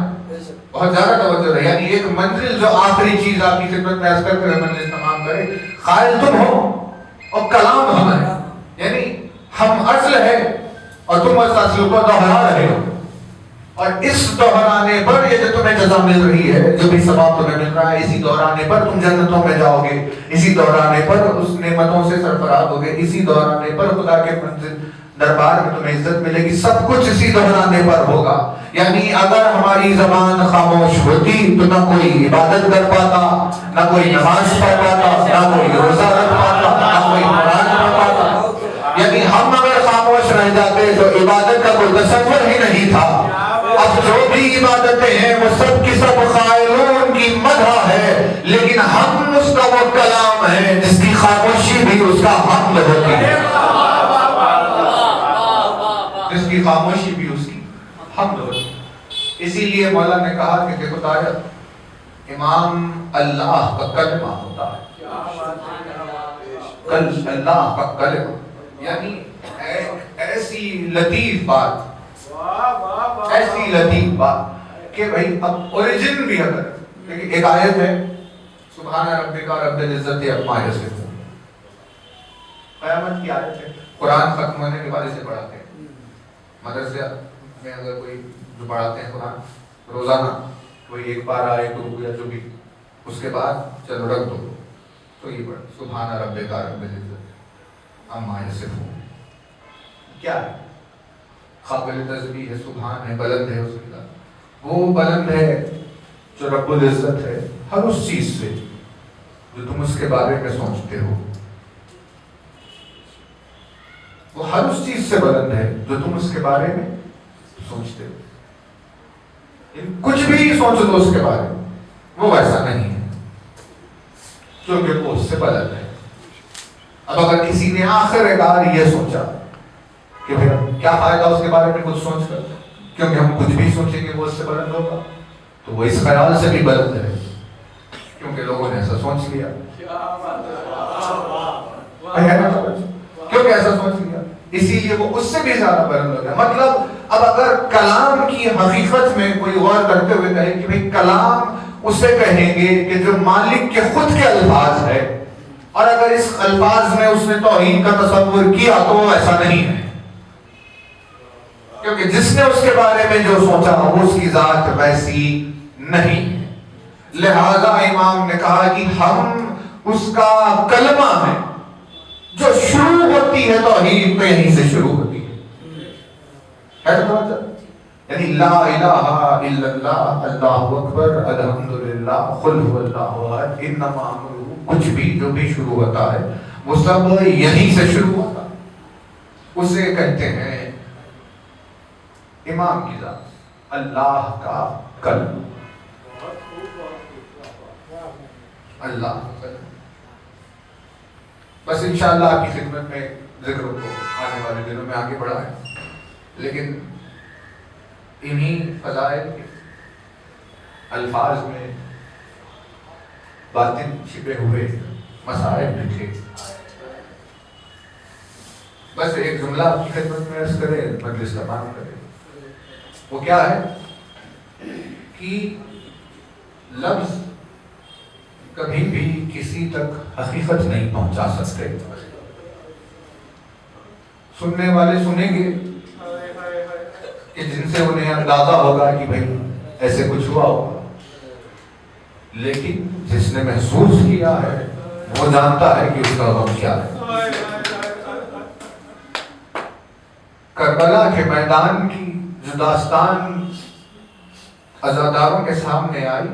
بہت زیادہ توجہ ہے. یعنی ایک منزل جو آخری چیز آپ کی خدمت میں عرض کر کے منزل تمام کرے, قائل تم ہو اور کلام ہم ہے. یعنی ہم اصل ہے اور تم اس اصل کو دوہرا رہے ہو, اور اس دہرانے پر یہ جو تمہیں جزا مل رہی ہے, جو بھی ثواب تمہیں مل رہا ہے, اسی دہرانے پر تم جنتوں میں جاؤ گے, اسی دہرانے پر اس نعمتوں سے سرفراز ہوگے, اسی دہرانے پر خدا کے منزل دربار میں تمہیں عزت ملے گی. سب کچھ اسی دہرانے پر ہوگا. یعنی اگر ہماری زبان خاموش ہوتی تو نہ کوئی عبادت کر پاتا, نہ کوئی نماز پڑھ پاتا, نہ کوئی روزہ رکھ پاتا, نہ کوئی قرآن پڑھ پاتا. یعنی ہم اگر خاموش رہ جاتے تو عبادت کا کوئی تصور ہی نہیں تھا. اب جو بھی عبادتیں ہیں وہ سب کی سب قائلون کی مدح ہے, لیکن ہم اس کا وہ کلام ہے جس کی خاموشی بھی اس کا حمد ہوتی ہے, جس کی خاموشی بھی اس کی حمد ہوتی ہے. اسی لیے مولا نے کہا کہ دیکھو تاجر, امام اللہ کا کلمہ ہوتا ہے, اللہ کا کلمہ. یعنی ایسی لطیف بات, ایسی لطیف بات کہ بھئی اب اوریجن بھی اگر لیکن ایک آیت ہے, سبحان ربک رب العزت عما یصفون, قیامت کی آیت ہے. قرآن ختم ہونے کے بعد اسے پڑھاتے ہیں مدرسے میں. اگر کوئی جو پڑھاتے ہیں قرآن روزانہ, کوئی ایک بار آئے تو یا جو بھی, اس کے بعد چلو رکھ دو تو یہ پڑھ سبحان ربک رب العزت عما یصفون. کیا ہے؟ قابل تسبیح ہے, سبحان ہے, بلند ہے. اس کے بعد وہ بلند ہے جو رب العزت ہے ہر اس چیز سے جو تم اس کے بارے میں سوچتے ہو. وہ ہر اس چیز سے بلند ہے جو تم اس کے بارے میں سوچتے ہو. کچھ بھی سوچ دو اس کے بارے میں, وہ ویسا نہیں ہے کیونکہ وہ اس سے بلند ہے. اب اگر کسی نے آخر کار یہ سوچا کہ پھر کیا فائدہ اس کے بارے میں کچھ سوچ کر, کیونکہ ہم کچھ بھی سوچیں گے وہ اس سے بلند ہوگا, تو وہ اس خیال سے بھی بلند ہے کیونکہ لوگوں نے ایسا سوچ لیا, کیونکہ ایسا سوچ لیا, اسی لیے وہ اس سے بھی زیادہ بلند ہو گیا. مطلب اب اگر کلام کی حقیقت میں کوئی غور کرتے ہوئے کہے کہ بھئی کلام اسے کہیں گے کہ جو مالک کے خود کے الفاظ ہے, اور اگر اس الفاظ میں اس نے توحید کا تصور کیا تو وہ ایسا نہیں ہے, کیونکہ جس نے اس کے بارے میں جو سوچا وہ اس کی ذات ویسی نہیں ہے. لہذا امام نے کہا کہ ہم اس کا کلمہ ہے جو شروع ہوتی ہے توحید تو یہیں سے شروع ہوتی ہے. یعنی لا الہ الا اللہ, اللہ اکبر, الحمدللہ, قل هو اللہ احد, انما امرہ, کچھ بھی جو بھی شروع ہوتا ہے وہ سب یہیں سے شروع ہوتا ہے. اسے کہتے ہیں امام کی ذات, اللہ کا کلمہ, اللہ کا کلمہ. بس انشاءاللہ آپ کی خدمت میں ذکر کو آنے والے دنوں میں آگے بڑھائیں، لیکن انہی فضائل کے الفاظ میں باطن چھپے ہوئے مسائل بھی تھے۔ بس ایک جملہ آپ کی خدمت میں عرض کرے، مجلس تمام کرے، وہ کیا ہے کہ لفظ کبھی بھی کسی تک حقیقت نہیں پہنچا سکتے۔ سننے والے سنیں گے کہ جن سے انہیں اندازہ ہوگا کہ بھئی ایسے کچھ ہوا ہوگا، لیکن جس نے محسوس کیا ہے وہ جانتا ہے کہ اس کا غم کیا ہے۔ کربلا کے میدان کی جو داستان عزاداروں کے سامنے آئی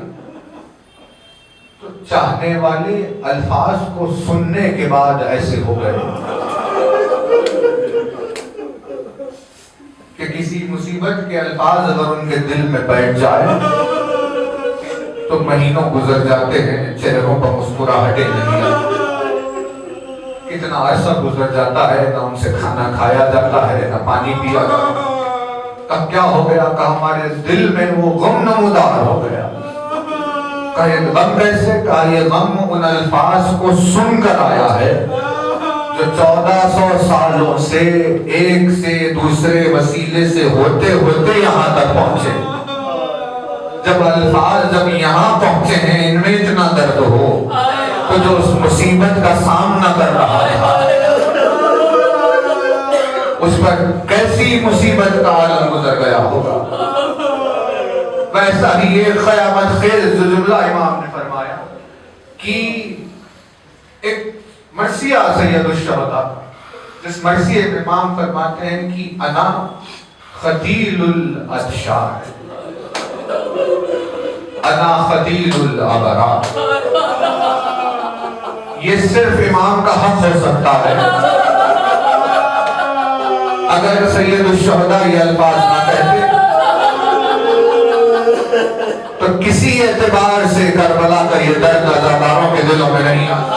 تو چاہنے والے الفاظ کو سننے کے بعد ایسے ہو گئے کہ کسی مصیبت کے الفاظ اگر ان کے دل میں بیٹھ جائے تو مہینوں گزر جاتے ہیں، چہروں پر مسکراہٹیں نہیں آتی، کتنا عرصہ گزر جاتا ہے، نہ ان سے کھانا کھایا جاتا ہے، نہ پانی پیا جاتا ہے۔ کب کیا ہو گیا کہ ہمارے دل میں وہ غم نمودار ہو گیا۔ کہ یہ غم کیسے؟ کہ یہ غم ان الفاظ کو سن کر آیا ہے جو 1400 سالوں سے ایک سے دوسرے وسیلے سے ہوتے ہوتے یہاں تک پہنچے۔ جب الفاظ جب یہاں پہنچے ہیں، ان میں اتنا درد ہو تو جو اس مصیبت کا سامنا کر رہا تھا اس پر کیسی مصیبت کا عالم گزر گیا ہوگا۔ ویسا ہی ایک قیامت خیز جو جملہ امام نے فرمایا کہ ایک مرثیہ سید الشہداء، جس مرثیے میں امام فرماتے ہیں کہ انا خدیل الادشار، انا خدیل الابرار۔ یہ صرف امام کا حق ہو سکتا ہے۔ اگر سید الشہداء یہ الفاظ نہ کہتے تو کسی اعتبار سے کربلا کا یہ درد عزاداروں کے دلوں میں نہیں آتا۔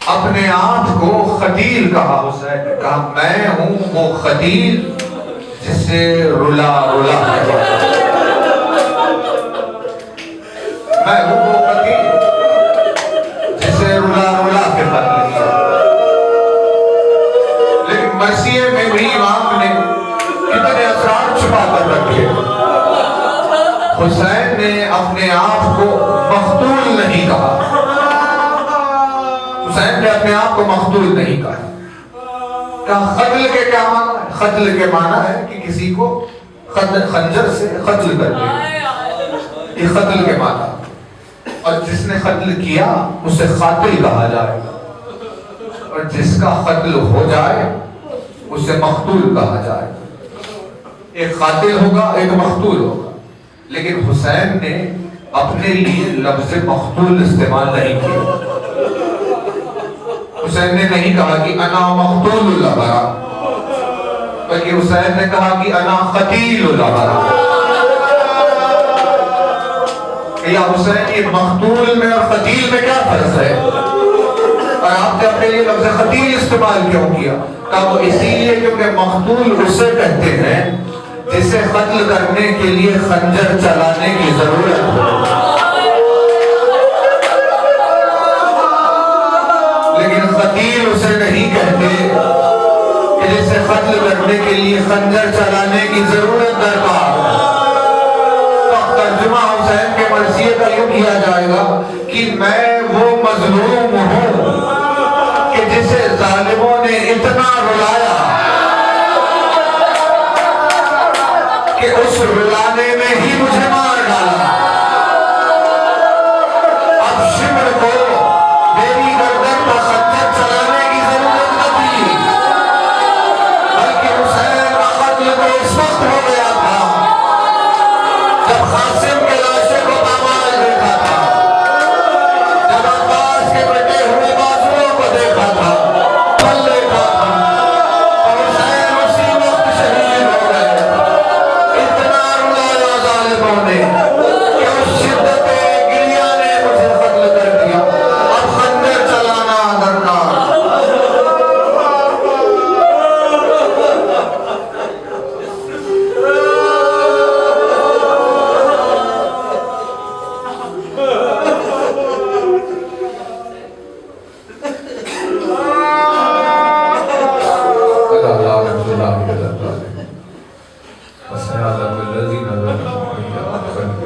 اپنے آپ کو خدیل کہا حسین نے، کہا میں ہوں وہ خدیل جسے رلا رلا ہے، میں ہوں وہ خدیل جسے رلا رلا کے قتل کیا۔ لیکن مرثیے میں بھی امام نے کتنے اثرات چھپا کر رکھے۔ حسین نے اپنے آپ کو مقتول نہیں کہا، حسین نے اپنے آپ کو مقتول نہیں کہا۔ کہا قتل کے کیا معنی ہے؟ قتل کے معنی ہے کہ کسی کو خنجر سے قتل کر دے، یہ قتل کے معنی۔ اور جس نے قتل کیا اسے قاتل کہا جائے گا، اور جس کا قتل ہو جائے اسے مقتول کہا جائے گا۔ ایک قاتل ہوگا، ایک مقتول ہوگا۔ لیکن حسین نے اپنے لیے لفظ مقتول استعمال نہیں کیا۔ حسین نے نہیں کہا کہ انا مقتول الابرار، بلکہ حسین نے کہا کہ انا قتیل الابرار۔ یا حسین یہ مقتول میں اور قتیل میں کیا فرق ہے؟ اور آپ نے اپنے لیے لفظ قتیل استعمال کیوں کیا؟ کہا وہ اسی لیے کیونکہ مقتول اسے کہتے ہیں جسے قتل کرنے کے لیے خنجر چلانے کی ضرورت ہو، لیکن قتیل اسے نہیں کہتے کہ جسے قتل کرنے کے لیے خنجر چلانے کی ضرورت درکار ہو۔ ترجمہ حسین کے مرثیے کا یوں کیا جائے گا کہ میں وہ مظلوم ہوں کہ جسے ظالموں نے اتنا رلایا کہ اس رلانے میں ہی مجھے مار ڈالا۔ اب شمر کو میری گردن پر خنجر چلانے کی ضرورت نہ تھی، بلکہ حسین کا قتل تو اس وقت ہو گیا تھا جب قاسم کے لاشے کو پامال دیکھا تھا، جب عباس کے کٹے ہوئے بازوؤں کو دیکھا تھا، پل دیکھا تھا، اور حسین اسی وقت شہید ہو گئے۔ اتنا عليه وسيعلم الذين ظلموا أي منقلب